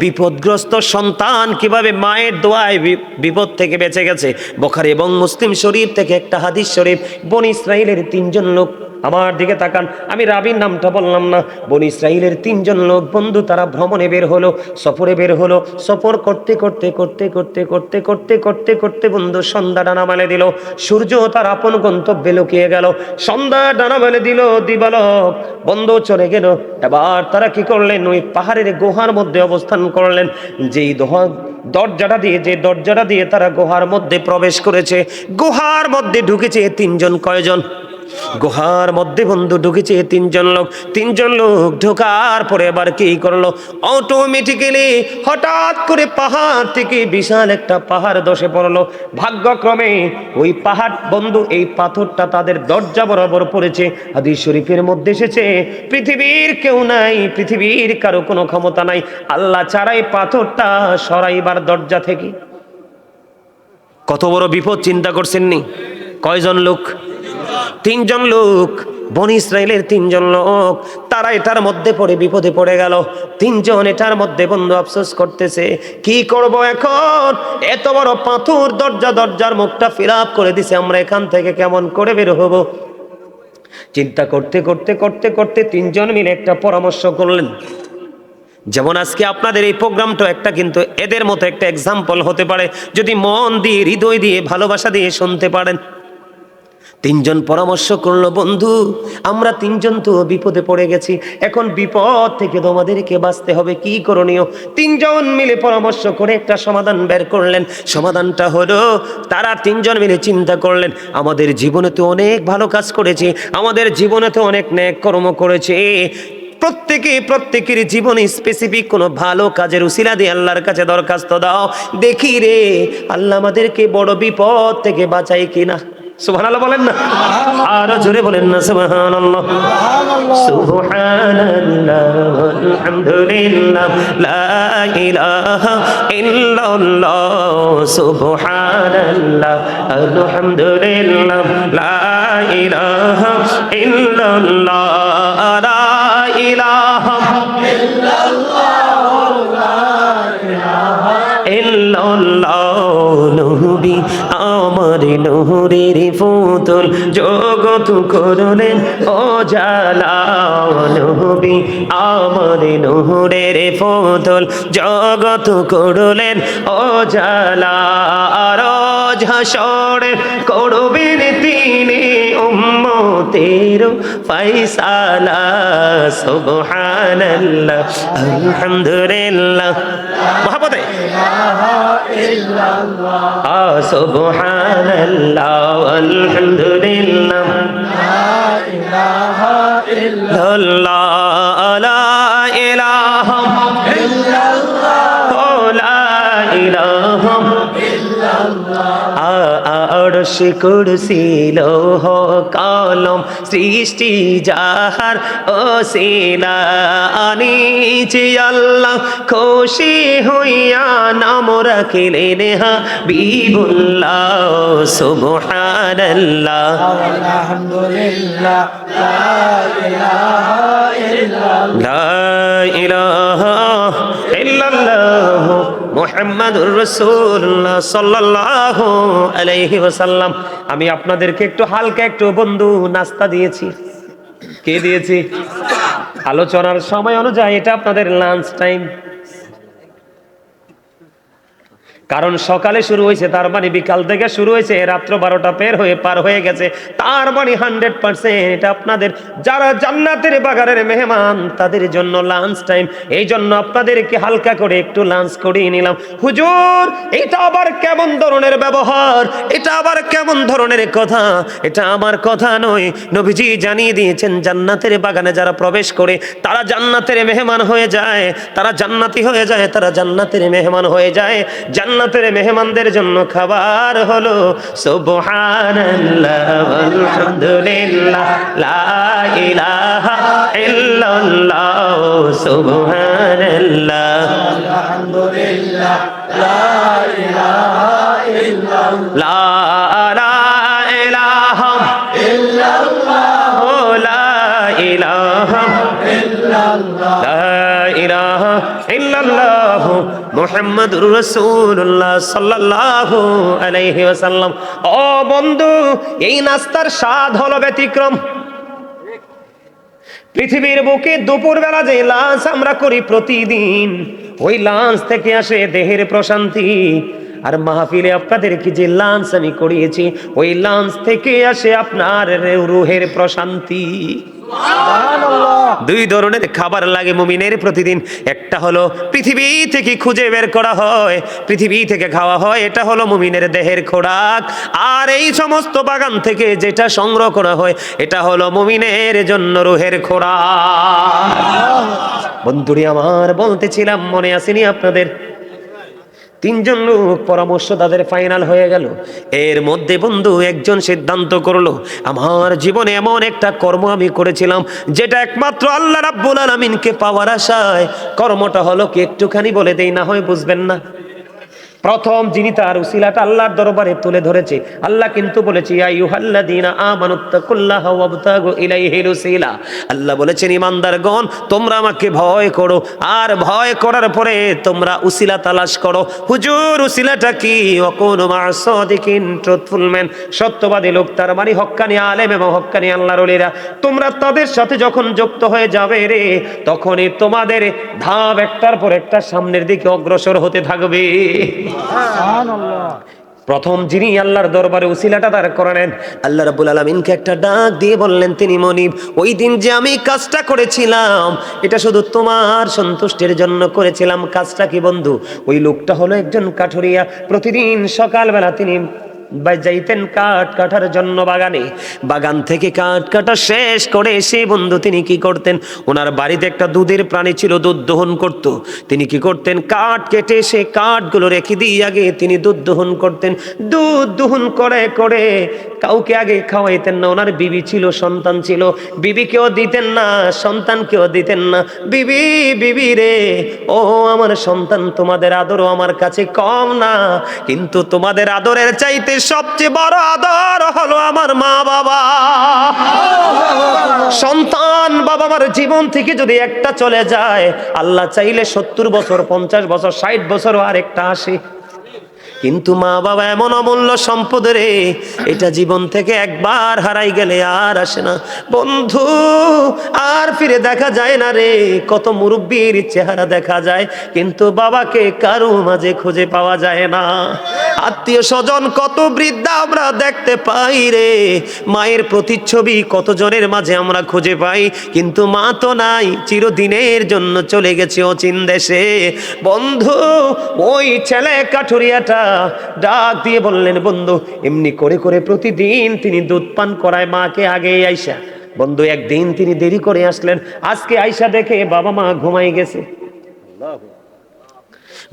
বিপদগ্রস্ত সন্তান কিভাবে মায়ের দোয়ায় বিপদ থেকে বেঁচে গেছে। বুখারী এবং মুসলিম শরীফ থেকে একটা হাদিস শরীফ, বনী ইসরাইলের 3 জন লোক আমার দিকে তাকান, আমি রাবির নামটা বললাম না। বনি ইসরাইলের 3 জন লোক বন্ধু, তারা ভ্রমণে বের হলো, সফরে বের হলো। সফর করতে করতে করতে করতে করতে করতে করতে করতে বন্ধু সন্ধ্যা ডানা মেলে দিল। সূর্য তার আপন গন্তব্যে লুকিয়ে গেল। সন্ধ্যা ডানা মেলে দিল, দিবালোক বন্ধু চলে গেল। এবার তারা কি করলেন? ওই পাহাড়ের গুহার মধ্যে অবস্থান করলেন। যেই দরজাটা দিয়ে তারা গুহার মধ্যে প্রবেশ করেছে, গুহার মধ্যে ঢুকেছে 3 জন। কয়জন? গুহার মধ্যে বন্ধু ঢুকেছে 3 জন লোক। 3 জন লোক ঢোকার পরে এবার কি করলো? অটোমেটিক্যালি হঠাৎ করে পাহাড় থেকে বিশাল একটা পাহাড় ধসে পড়লো। ভাগ্যক্রমে ওই পাহাড় বন্ধু, এই পাথরটা তাদের দরজা বরাবর পড়েছে। হাদিস শরীফের মধ্যে এসেছে, পৃথিবীর কেউ নাই, পৃথিবীর কারো কোনো ক্ষমতা নাই আল্লাহ ছাড়াই পাথরটা সরাইবার দরজা থেকে। কত বড় বিপদ চিন্তা করছেননি? কয়জন লোক? 3 জন লোক, বনি ইসরাইলের 3 জন লোক। তারা এটার মধ্যে পড়ে বিপদে পড়ে গেল। 3 জন এটার মধ্যে বন্ধু আফসোস করতেছে, কি করব এখন? এত বড় পাথর দরজার মুখটা ফিলাপ করে দিছে, আমরা এখান থেকে কেমন করে বের হব? চিন্তা করতে করতে করতে করতে 3 জন মিলে একটা পরামর্শ করলেন। যেমন আজকে আপনাদের এই প্রোগ্রামটা একটা কিন্তু এদের মতো একটা এক্সাম্পল হতে পারে, যদি মন দিয়ে, হৃদয় দিয়ে, ভালোবাসা দিয়ে শুনতে পারেন। 3 জন পরামর্শ করলো, বন্ধু আমরা 3 জন তো বিপদে পড়ে গেছি, এখন বিপদ থেকে তোমাদেরকে বাঁচতে হবে, কি করণীয়? 3 জন মিলে পরামর্শ করে একটা সমাধান বের করলেন। সমাধানটা হলো, তারা 3 জন মিলে চিন্তা করলেন, আমাদের জীবনে তো অনেক ভালো কাজ করেছি, আমাদের জীবনে তো অনেক নেক কর্ম করেছি, প্রত্যেকের জীবনে স্পেসিফিক কোনো ভালো কাজের উসিলা দিয়ে আল্লাহর কাছে দরখাস্ত দাও, দেখি রে আল্লাহ আমাদেরকে বড় বিপদ থেকে বাঁচাই কিনা। সুবহানাল্লাহ বলেন না, আর জোরে বলেন না সুবহানাল্লাহ। সুবহানাল্লাহ আলহামদুলিল্লাহ লা ইলাহা ইল্লাল্লাহ, সুবহানাল্লাহ আলহামদুলিল্লাহ লা ইলাহা ইল্লাল্লাহ, লা ইলাহা ইল্লাল্লাহ। নবী আমার নূরের ফুতুল, জগৎ করলেন ও জালা। নবী আমার নূরের ফুতুল, জগৎ করলেন ও জালা। রোজ হাসরে করবেন তিনি উম্মতের ফয়সালা। সুবহানাল্লাহ আলহামদুলিল্লাহ, মহাপতে সুবহানাল্লাহ আলহামদুলিল্লাহ লা ইলাহা ইল্লাল্লাহ, লা ইলাহা ইল্লাল্লাহ, লা ইলাহা আরশ কুরসি লৌহ কলম সৃষ্টি যাহার ওসিলা। আনিছি আল্লাহ খুশি হইয়া নাম রাখিলেন হাবিবুল্লাহ। সুবহানাল্লাহ আলহামদুলিল্লাহ লা ইলাহা ইল্লাল্লাহ, লা ইলাহা ইল্লাল্লাহ মুহাম্মাদুর রাসূলুল্লাহ সাল্লাল্লাহু আলাইহি ওয়াসাল্লাম। আমি আপনাদেরকে একটু হালকা একটু বন্ধু নাস্তা দিয়েছি। কে দিয়েছি? আলোচনার সময় অনুযায়ী এটা আপনাদের লাঞ্চ টাইম। কারণ সকালে শুরু হয়েছে, তার মানে বিকাল থেকে শুরু হয়েছে, রাত্র 12টা পার হয়ে গেছে, তার মানে 100% এটা আপনাদের যারা জান্নাতের বাগানের মেহমান তাদের জন্য লাঞ্চ টাইম। এই জন্য আপনাদেরকে হালকা করে একটু লাঞ্চ করিয়ে নিলাম। হুজুর এটা আবার কেমন ধরনের ব্যবহার, এটা আবার কেমন ধরনের কথা? এটা আমার কথা নয়, নবীজি জানিয়ে দিয়েছেন জান্নাতের বাগানে যারা প্রবেশ করে তারা জান্নাতের মেহমান হয়ে যায়, তারা জান্নাতি হয়ে যায়, তারা জান্নাতের মেহমান হয়ে যায়। জান্নাতের মেহমানদের জন্য খাবার হলো সুবহানাল্লাহ আলহামদুলিল্লাহ লা ইলাহা ইল্লাল্লাহ, সুবহানাল্লাহ আলহামদুলিল্লাহ লা ইলাহা ইল্লাল্লাহ, লা ইলাহা ইল্লাল্লাহ, লা ইলাহা ইল্লাল্লাহ, লা ইলাহা ইল্লাল্লাহ মুহাম্মাদুর রাসূলুল্লাহ সাল্লাল্লাহু আলাইহি ওয়াসাল্লাম। ও বন্ধু, এই নাস্তার স্বাদ হলো ব্যতিক্রম। পৃথিবীর বুকে দুপুরবেলা যে লাঞ্চ আমরা করি প্রতিদিন, ওই লাঞ্চ থেকে আসে দেহের প্রশান্তি। আর মাহফিলে আপনাদেরকে যে লাঞ্চ আমি করিয়েছি, ওই লাঞ্চ থেকে আসে আপনার রুহের প্রশান্তি। দুই ধরনের খাবার লাগে মুমিনের প্রতিদিন। একটা হলো পৃথিবী থেকে খুঁজে বের করা হয়, পৃথিবী থেকে খাওয়া হয়, এটা হলো মুমিনের দেহের খোরাক। আর এই সমস্ত বাগান থেকে যেটা সংগ্রহ করা হয়, এটা হলো মুমিনের জন্য রুহের খোরাক। বন্ধুরি আমার, বলতেছিলাম মনে আসেনি আপনাদের? তিনজন লোক পরামর্শ তাদের ফাইনাল হয়ে গেল। এর মধ্যে বন্ধু একজন সিদ্ধান্ত করলো, আমার জীবনে এমন একটা কর্ম আমি করেছিলাম যেটা একমাত্র আল্লাহ রাব্বুল আলামিনকে পাওয়ার আশায়। কর্মটা হলো কি, একটুখানি বলে দেই, না হয় বুঝবেন না। প্রথম যিনি তার উসিলাটা আল্লাহর দরবারে তুলে ধরেছে, আল্লাহ কিন্তু বলেছে ইয়া আইয়ুহাল্লাযীনা আমানুত্তাকুল্লাহা ওয়াবতাগু ইলাইহিল উসিলা। আল্লাহ বলেছেন ইমানদারগণ, তোমরা আমাকে ভয় করো, আর ভয় করার পরে তোমরা উসিলা তালাশ করো। হুজুর উসিলাটা কি? ওয়াকুনু মা'আস সাদিকিন, ট্রুথফুল ম্যান, সত্যবাদী লোক, তার মানে হক্কানি আলেম এবং হক্কানি আল্লাহর ওলিরা। তোমরা তাদের সাথে যখন যুক্ত হয়ে যাবে রে, তখনই তোমাদের ধাপ একটার পর একটা সামনের দিকে অগ্রসর হতে থাকবে। প্রথম যিনি আল্লাহর দরবারে উসিলাটা দাঁড় করালেন, আল্লাহ রাব্বুল আলামিনকে একটা ডাক দিয়ে বললেন, তিনি মনিব, ওই দিন যে আমি কাজটা করেছিলাম, এটা শুধু তোমার সন্তুষ্টির জন্য করেছিলাম। কাজটা কি বন্ধু? ওই লোকটা হলো একজন কাঠুরিয়া। প্রতিদিন সকালবেলা তিনি যাইতেন কাঠ কাটার জন্য বাগানে। বাগান থেকে কাঠ কাটা শেষ করে এসে বন্ধু তিনি কি করতেন, ওনার বাড়িতে একটা দুধের প্রাণী ছিল, দুধ দহন করত। তিনি কি করতেন, কাঠ কেটে সে কাঠগুলো রেখে দিয়ে আগে তিনি দুধ দহন করতেন। দুধ দহন করে করে কাউকে আগে খাওয়াইতেন না। ওনার বিবি ছিল, সন্তান ছিল, বিবিকেও দিতেন না, সন্তানকেও দিতেন না। বিবি, বিবি রে, ও আমার সন্তান, তোমাদের আদরও আমার কাছে কম না, কিন্তু তোমাদের আদরের চাইতে সবচেয়ে বড় আদর হলো আমার মা বাবা। সন্তান বাবা মার জীবন থেকে যদি একটা চলে যায়, আল্লাহ চাইলে 70 বছর, 50 বছর, 60 বছরও আর একটা আসে। কিন্তু মা বাবা এমন অমূল্য সম্পদ রে, এটা জীবন থেকে একবার হারাই গেলে আর আসে না বন্ধু, আর ফিরে দেখা যায় না রে। কত মুরব্বীর চেহারা দেখা যায়, কিন্তু বাবাকে কারো মাঝে খুঁজে পাওয়া যায় না। আত্মীয় স্বজন কত বৃদ্ধা আমরা দেখতে পাই রে, মায়ের প্রতিচ্ছবি কতজনের মাঝে আমরা খুঁজে পাই, কিন্তু মা তো নাই, চিরদিনের জন্য চলে গেছে অচিন দেশে। বন্ধু, ওই ছেলে কাঠুরিয়াটা ডাক দিয়ে বললেন, বন্ধু, এমনি করে করে প্রতিদিন তিনি দুধ পান করায় মাকে আগে আইসা। বন্ধু, একদিন তিনি দেরি করে আসলেন, আজকে আইসা দেখে বাবা মা ঘুমাই গেছে।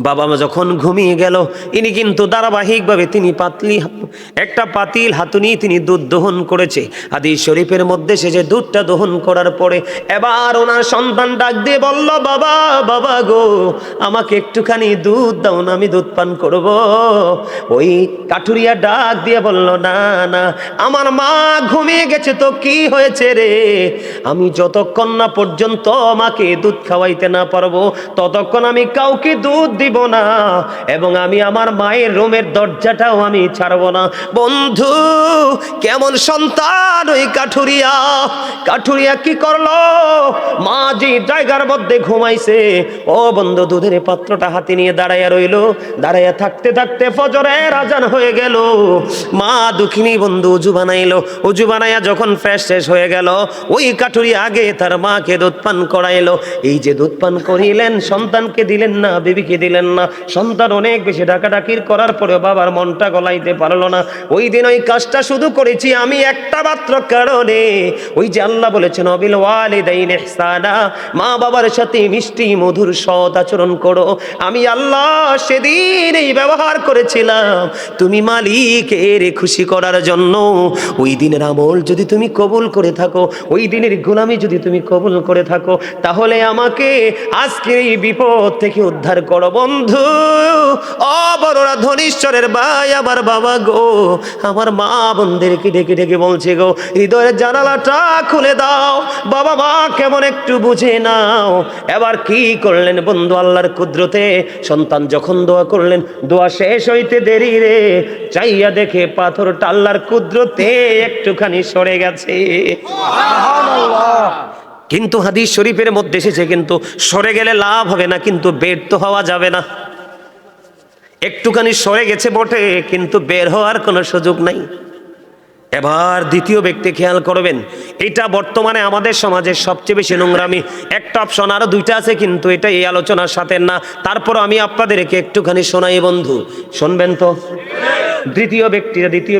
বাবা মা যখন ঘুমিয়ে গেল, ইনি কিন্তু ধারাবাহিকভাবে তিনি একটা পাতিল হাতুনি তিনি দুধ দহন করেছে। হাদিস শরীফের মধ্যে সে যে দুধটা দহন করার পরে এবার ওনার সন্তান ডাক দিয়ে বলল, বাবা, বাবা গো, আমাকে একটুখানি দুধ দাও না, আমি দুধ পান করব। ওই কাঠুরিয়া ডাক দিয়ে বলল, না না, আমার মা ঘুমিয়ে গেছে তো কি হয়েছে রে, আমি যতক্ষণ না পর্যন্ত আমাকে দুধ খাওয়াইতে না পারবো, ততক্ষণ আমি কাউকে দুধ দিব না, এবং আমি আমার মায়ের রুমের দরজাটাও আমি ছাড়বো না। বন্ধু, কেমন সন্তান ওই কাঠুরিয়া! কাঠুরিয়া কি করলো, মা যে জায়গার মধ্যে ঘুমাইছে, ও বন্ধু, দুধের পাত্রটা হাতে নিয়ে দাঁড়াইয়া রইল। দাঁড়াইয়া থাকতে থাকতে ফজরের আজান হয়ে গেল। মা দুঃখিনী বন্ধু উজু বানাইলো। উজু বানাইয়া যখন ফ্রেশ শেষ হয়ে গেল, ওই কাঠুরিয়া আগে তার মাকে দুধ পান করাইলো। এই যে দুধ পান করিলেন, সন্তানকে দিলেন না, বিবিকে দিলেন না। সন্তান অনেক বেশি ডাকাডাকির করার পরে বাবার মনটা গলাইতে পারলো না। ওই দিন ওই কাজটা শুধু করেছি আমি একটা মাত্র কারণে, ওই যে আল্লাহ বলেছেন অবিল ওয়ালিদাইন ইহসানা, মা বাবার সাথে মিষ্টি মধুর সৎ আচরণ করো। আমি আল্লাহ সেদিন এই ব্যবহার করেছিলাম তুমি মালিকের খুশি করার জন্য। ওই দিনের আমল যদি তুমি কবুল করে থাকো, ওই দিনের গোলামি যদি তুমি কবুল করে থাকো, তাহলে আমাকে আজকের এই বিপদ থেকে উদ্ধার করো। বন্ধু, ও বড়রা, ধনীশ্বরের ভাই, আমার বাবা গো, আমার মা বোনদেরকে ডেকে ডেকে বলছে গো, হৃদয়ের জানালাটা খুলে দাও, বাবা মা কেমন একটু বুঝে নাও। এবার কি করলেন বন্ধু, আল্লাহর কুদরতে সন্তান যখন দোয়া করলেন, দোয়া শেষ হইতে দেরি রে, চাইয়া দেখে পাথরটা আল্লাহর কুদরতে একটুখানি সরে গেছে। কিন্তু হাদিস শরীফের মধ্যে এসেছে কিন্তু সরে গেলে লাভ হবে না, কিন্তু বের তো হওয়া যাবে না। একটুখানি সরে গেছে বটে, কিন্তু বের হওয়ার কোনো সুযোগ নাই। এবার দ্বিতীয় ব্যক্তি খেয়াল করবেন, এটা বর্তমানে আমাদের সমাজের সবচেয়ে বেশি নোংরামি। একটা অপশন, আরো দুইটা আছে কিন্তু এটা এই আলোচনার সাথে না। তারপর আমি আপনাদেরকে একটুখানি শোনাই বন্ধু, শুনবেন তো। দ্বিতীয়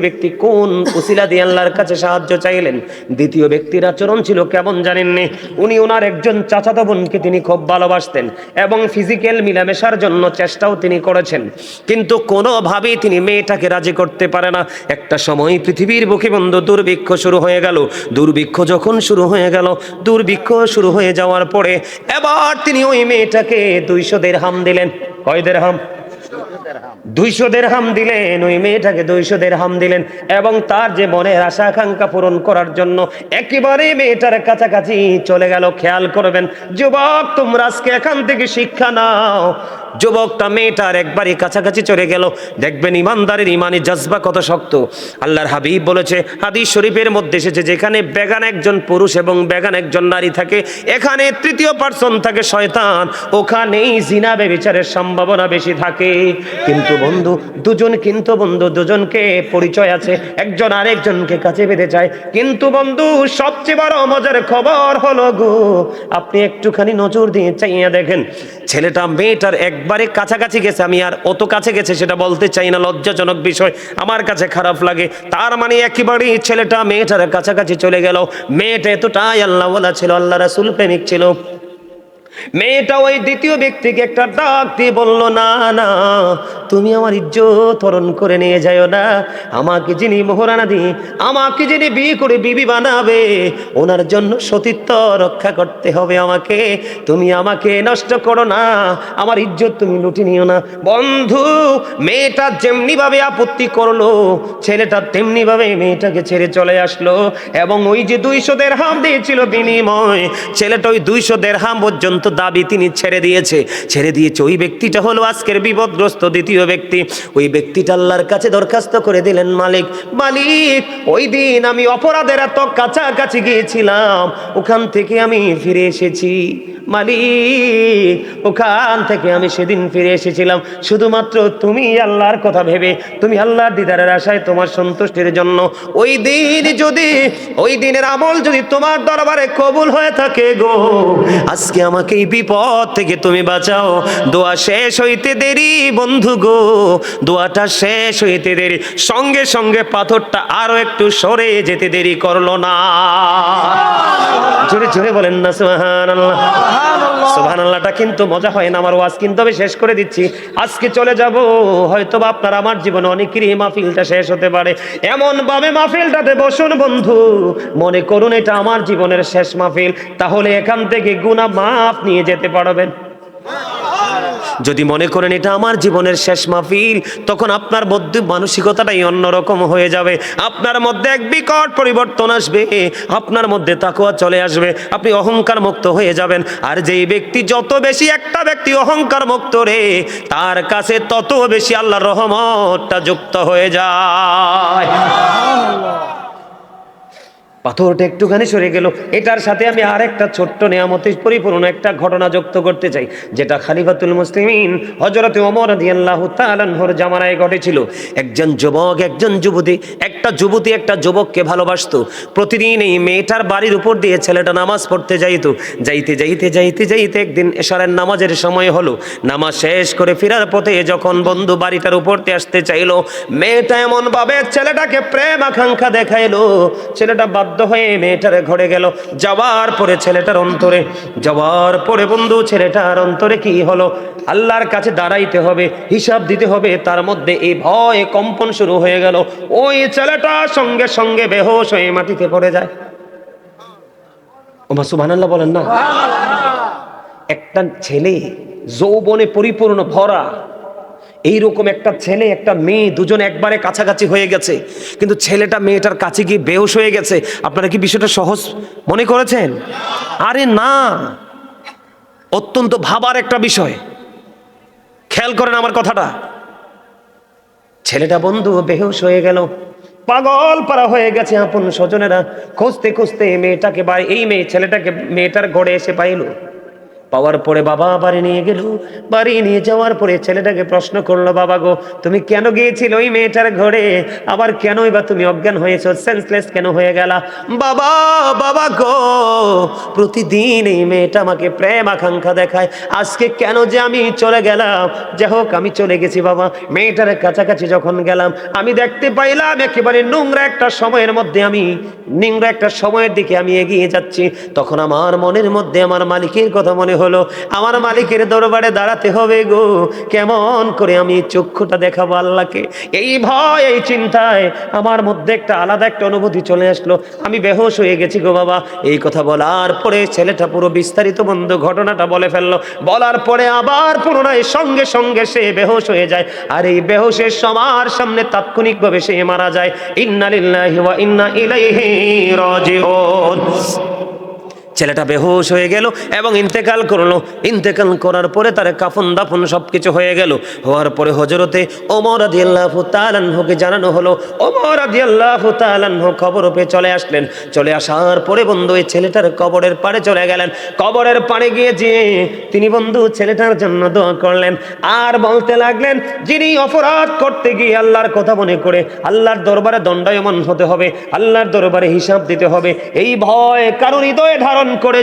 ব্যক্তি কোন উসিলা দিয়ে আল্লাহর কাছে সাহায্য চাইলেন? দ্বিতীয় ব্যক্তির আচরণ ছিল কেমন জানেননি? উনি ওনার একজন চাচাতো বোনকে তিনি খুব ভালোবাসতেন এবং ফিজিক্যাল মিলামেশার জন্য চেষ্টাও তিনি করেছেন, কিন্তু কোনোভাবেই তিনি মেয়েটাকে রাজি করতে পারে না। একটা সময় পৃথিবীর বুকে বন্ধু দুর্ভিক্ষ শুরু হয়ে গেল। দুর্ভিক্ষ যখন শুরু হয়ে গেল, দুর্ভিক্ষ শুরু হয়ে যাওয়ার পরে এবার তিনি ওই মেয়েটাকে 200 দিরহাম দিলেন। কয় দিরহাম? 200 দিরহাম দিলেন। ওই মেয়েটাকে 200 দিরহাম দিলেন এবং তার যে মনের আশা আকাঙ্ক্ষা পূরণ করার জন্য একেবারে মেয়েটার কাছাকাছি চলে গেল। খেয়াল করবেন যুবক, তোমরা আজকে এখান থেকে শিক্ষা নাও। যুবকটা মেয়েটার একবারই কাছাকাছি চলে গেল। দেখবেন ইমানদারের ইমানি জজবা কত শক্ত। আল্লাহর হাবিব বলেছে, হাদিস শরীফের মধ্যে এসেছে, যেখানে বেগান একজন পুরুষ এবং বেগান একজন নারী থাকে, এখানে তৃতীয় পার্সন থাকে শয়তান, ওখানেই জিনা ব্যভিচারের সম্ভাবনা বেশি থাকে। কিন্তু বন্ধু দুজনকে পরিচয় আছে, একজন আরেকজনকে কাছে পেতে চায়। কিন্তু বন্ধু সবচেয়ে বড় মজার খবর হলো গো, আপনি একটুখানি নজর দিয়ে চাইয়া দেখেন, ছেলেটা মেয়েটার একবারে কাছাকাছি গেছে। আমি আর অত কাছে গেছে সেটা বলতে চাই না, লজ্জাজনক বিষয়, আমার কাছে খারাপ লাগে। তার মানে একেবারেই ছেলেটা মেয়েটার কাছাকাছি চলে গেল। মেয়েটা এতটাই আল্লাহওয়ালা ছিল, আল্লাহ রাসূল প্রেমিক ছিল। মেয়েটা ওই দ্বিতীয় ব্যক্তিকে একটা ডাক দিয়ে বলল, না না, তুমি আমার ইজ্জত হরণ করে নিয়ে যাও না। আমাকে যিনি মোহরানা দিয়ে আমাকে যিনি বিয়ে করে বিবি বানাবে, ওনার জন্য সতীত্ব রক্ষা করতে হবে আমাকে। তুমি আমাকে নষ্ট করো না, আমার ইজ্জত তুমি লুটে নিও না। বন্ধু, মেয়েটা যেমনি ভাবে আপত্তি করলো, ছেলেটা তেমনি ভাবে মেয়েটাকে ছেড়ে চলে আসলো। এবং ওই যে 200 দিরহাম দিয়েছিল বিনিময়, ছেলেটা ওই 200 দিরহাম পর্যন্ত দাবি তিনি ছেড়ে দিয়েছে। ওই ব্যক্তিটা হলো আজকের বিপদগ্রস্ত দ্বিতীয় ব্যক্তি। ওই ব্যক্তিটা আল্লাহর কাছে দরখাস্ত করে দিলেন, মালিক, ওই দিন আমি অপরাধের এত কাছাকাছি গিয়েছিলাম, ওখান থেকে আমি ফিরে এসেছি। মালিক, ওখান থেকে আমি সেদিন ফিরে এসেছিলাম শুধুমাত্র তুমি আল্লাহর কথা ভেবে, তুমি আল্লাহর দিদারের আশায়, তোমার সন্তুষ্টির জন্য। ওই দিনের আমল যদি তোমার দরবারে কবুল হয়ে থাকে গো, আজকে আমাকে এই বিপদ থেকে তুমি বাঁচাও। দোয়া শেষ হইতে দেরি বন্ধু গো, দোয়াটা শেষ হইতে দেরি, সঙ্গে সঙ্গে পাথরটা আরো একটু সরে যেতে দেরি করলো না। জোরে জোরে বলেন না সুবহানাল্লাহ। সুবহানাল্লাহটা কিন্তু মজা হয় না। আমার ওয়াজ কিন্তু আমি শেষ করে দিচ্ছি, আজকে চলে যাব। হয়তো বা আপনার আমার জীবনে অনেকেরই মাহফিলটা শেষ হতে পারে। এমন ভাবে মাহফিলটাতে বসুন বন্ধু, মনে করুন এটা আমার জীবনের শেষ মাহফিল, তাহলে এখান থেকে গুনাহ মাফ নিয়ে যেতে পারবেন। যদি মনে করেন এটা আমার জীবনের শেষ মাহফিল, তখন আপনার মধ্যে মানসিকতাটাই অন্যরকম হয়ে যাবে। আপনার মধ্যে এক বিকট পরিবর্তন আসবে, আপনার মধ্যে তাকওয়া চলে আসবে, আপনি অহংকার মুক্ত হয়ে যাবেন। আর যেই ব্যক্তি, যত বেশি একটা ব্যক্তি অহংকার মুক্ত রে, তার কাছে তত বেশি আল্লাহর রহমতটা যুক্ত হয়ে যায়। পাথরটা একটুখানি সরে গেল। এটার সাথে আমি আরেকটা ছোট্ট নিয়ামতে পরিপূর্ণ একটা ঘটনা যুক্ত করতে চাই, যেটা খলিফাতুল মুসলিমিন হযরতে ওমর রাদিয়াল্লাহু তাআলা আনহুর জামানায় ঘটেছিল। একজন যুবক, একটা যুবতী একটা যুবককে ভালোবাসতো। প্রতিদিন এই মেয়েটার বাড়ির উপর দিয়ে ছেলেটা নামাজ পড়তে যাইতে একদিন এশারের নামাজের সময় হলো। নামাজ শেষ করে ফেরার পথে যখন বন্ধু বাড়িটার উপর দিয়ে আসতে চাইলো, মেয়েটা এমন ভাবে ছেলেটাকে প্রেম আকাঙ্ক্ষা দেখাইলো, ছেলেটা হয়ে মেয়েটার ঘরে গেল। যাওয়ার পরে বন্ধু ছেলেটার অন্তরে কি হলো? আল্লাহর কাছে দাঁড়াইতে হবে, হিসাব দিতে হবে। তার মধ্যে এই ভয় কম্পন শুরু হয়ে গেল। ওই ছেলেটা সঙ্গে সঙ্গে বেহুশ হয়ে মাটিতে পড়ে যায়। ওমা সুবহানাল্লাহ বলেন না। একটা ছেলে যৌবনে পরিপূর্ণ ভরা, এইরকম একটা ছেলে একটা মেয়ে দুজন একবারে কাছাকাছি হয়ে গেছে, কিন্তু ছেলেটা মেয়েটার কাছে গিয়ে বেহুশ হয়ে গেছে। আপনারা কি বিষয়টা সহজ মনে করেছেন? আরে না, অত্যন্ত ভাবার একটা বিষয়। খেয়াল করেন আমার কথাটা। ছেলেটা বন্ধু বেহুশ হয়ে গেল। পাগল পারা হয়ে গেছে। আপন স্বজনেরা খুঁজতে খুঁজতে মেয়েটাকে ছেলেটাকে মেয়েটার ঘরে এসে পাইলো। পাওয়ার পরে বাবা বাড়ি নিয়ে গেল। বাড়ি নিয়ে যাওয়ার পরে ছেলেটাকে প্রশ্ন করলো, বাবা গো, তুমি কেন গিয়েছিল ওই মেয়েটার ঘরে? আবার কেনই বা তুমি অজ্ঞান হয়েছো, সেন্সলেস কেন হয়ে গেলা? বাবা বাবা গো, প্রতিদিন এই মেয়েটা আমাকে প্রেম আকাঙ্ক্ষা দেখায়, আজকে কেন যে আমি চলে গেলাম? যাই হোক, আমি চলে গেছি বাবা। মেয়েটার কাছাকাছি যখন গেলাম, আমি দেখতে পাইলাম একেবারে নোংরা একটা সময়ের দিকে আমি এগিয়ে যাচ্ছি। তখন আমার মনের মধ্যে আমার মালিকের কথা মনে হলো, আমার মালিকের দরবারে দাঁড়াতে হবে গো, কেমন করে আমি চক্ষুটা দেখাবো আল্লাহকে? এই ভয়, এই চিন্তায় আমার মধ্যে একটা আলাদা একটা অনুভূতি চলে আসলো। আমি বেহুশ হয়ে গেছি গো বাবা। এই কথা বলার পরে ছেলেটা পুরো বিস্তারিত বন্ধু ঘটনাটা বলে ফেললো। বলার পরে আবার পুনরায় সঙ্গে সঙ্গে সে বেহুশ হয়ে যায়। আর এই বেহুশের সবার সামনে তাৎক্ষণিকভাবে সে মারা যায়। ইন্না লিল্লাহি ওয়া ইন্না ইলাইহি রাজিউন। ছেলেটা বেহুশ হয়ে গেল এবং ইন্তেকাল করলো। ইন্তেকাল করার পরে তার কাফন দাফন সবকিছু হয়ে গেল। হওয়ার পরে হযরতে ওমর রাদিয়াল্লাহু তাআলা আনহুকে জানানো হলো। ওমর রাদিয়াল্লাহু তাআলা আনহু খবর পেয়ে চলে আসলেন। চলে আসার পরে বন্ধু এই ছেলেটার কবরের পাড়ে চলে গেলেন। কবরের পাড়ে গিয়ে তিনি বন্ধু ছেলেটার জন্য দোয়া করলেন আর বলতে লাগলেন, যিনি অপরাধ করতে গিয়ে আল্লাহর কথা মনে করে আল্লাহর দরবারে দণ্ডায়মান হতে হবে, আল্লাহর দরবারে হিসাব দিতে হবে, এই ভয় কারো হৃদয়ে ধারণ করে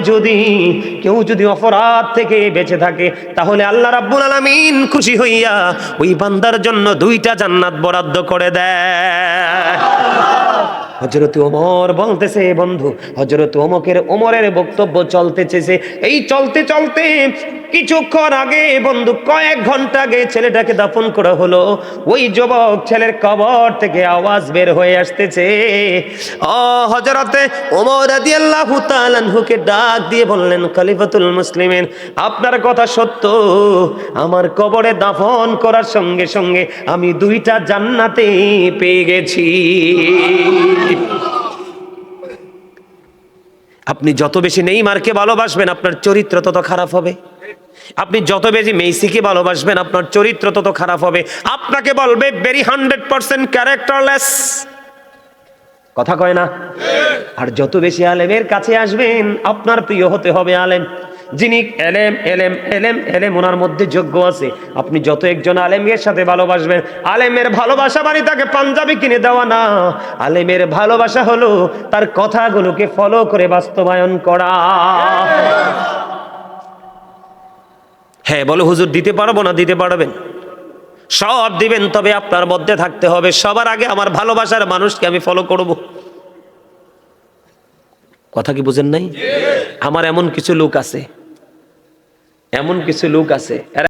কেউ যদি অপরাধ থেকে বেঁচে থাকে, তাহলে আল্লাহ রাব্বুল আলামিন খুশি হইয়া ওই বান্দার জন্য 2টা জান্নাত বরাদ্দ করে দেয়। হযরত ওমর বলতেছে বন্ধু, হযরত ওমরের বক্তব্য চলতেছে। এই চলতে চলতে কিছুক্ষণ আগে বন্ধু, কয়েক ঘন্টা আগে ছেলেটাকে দাফন করা হলো। ওই যুবক ছেলের কবর থেকে আওয়াজ বের হয়ে আসতেছে। হযরতে ওমর রাদিয়াল্লাহু তাআলা আনহুকে ডাক দিয়ে বললেন, খলিফাতুল মুসলিমিন, আপনার কথা সত্য, আমার কবরে দাফন করার সঙ্গে সঙ্গে আমি 2টা জান্নাতে পেয়ে গেছি। আপনি যত বেশি নেইমারকে ভালোবাসবেন আপনার চরিত্র তত খারাপ হবে। আপনি যত বেশি মেসিকে ভালোবাসবেন আপনার চরিত্র তত খারাপ হবে। আপনাকে বলবে ভেরি 100% ক্যারেক্টারলেস, কথা কয় না? আর যত বেশি আলেমের কাছে আসবেন আপনার প্রিয় হতে হবে আলেম, যিনি এলেম ওনার মধ্যে যোগ্য আছে। আপনি যত একজন আলেমের সাথে ভালোবাসবেন, আলেমের ভালোবাসা মানে তাকে পাঞ্জাবি কিনে দেওয়া না, আলেমের ভালোবাসা হলো তার কথাগুলোকে ফলো করে বাস্তবায়ন করা। হ্যাঁ বলো হুজুর, দিতে পারবো না? দিতে পারবেন, সব দিবেন, তবে আপনার মধ্যে থাকতে হবে সবার আগে আমার ভালোবাসার মানুষকে আমি ফলো করব। কথা কি বুঝেন নাই? আমার এমন কিছু লোক আছে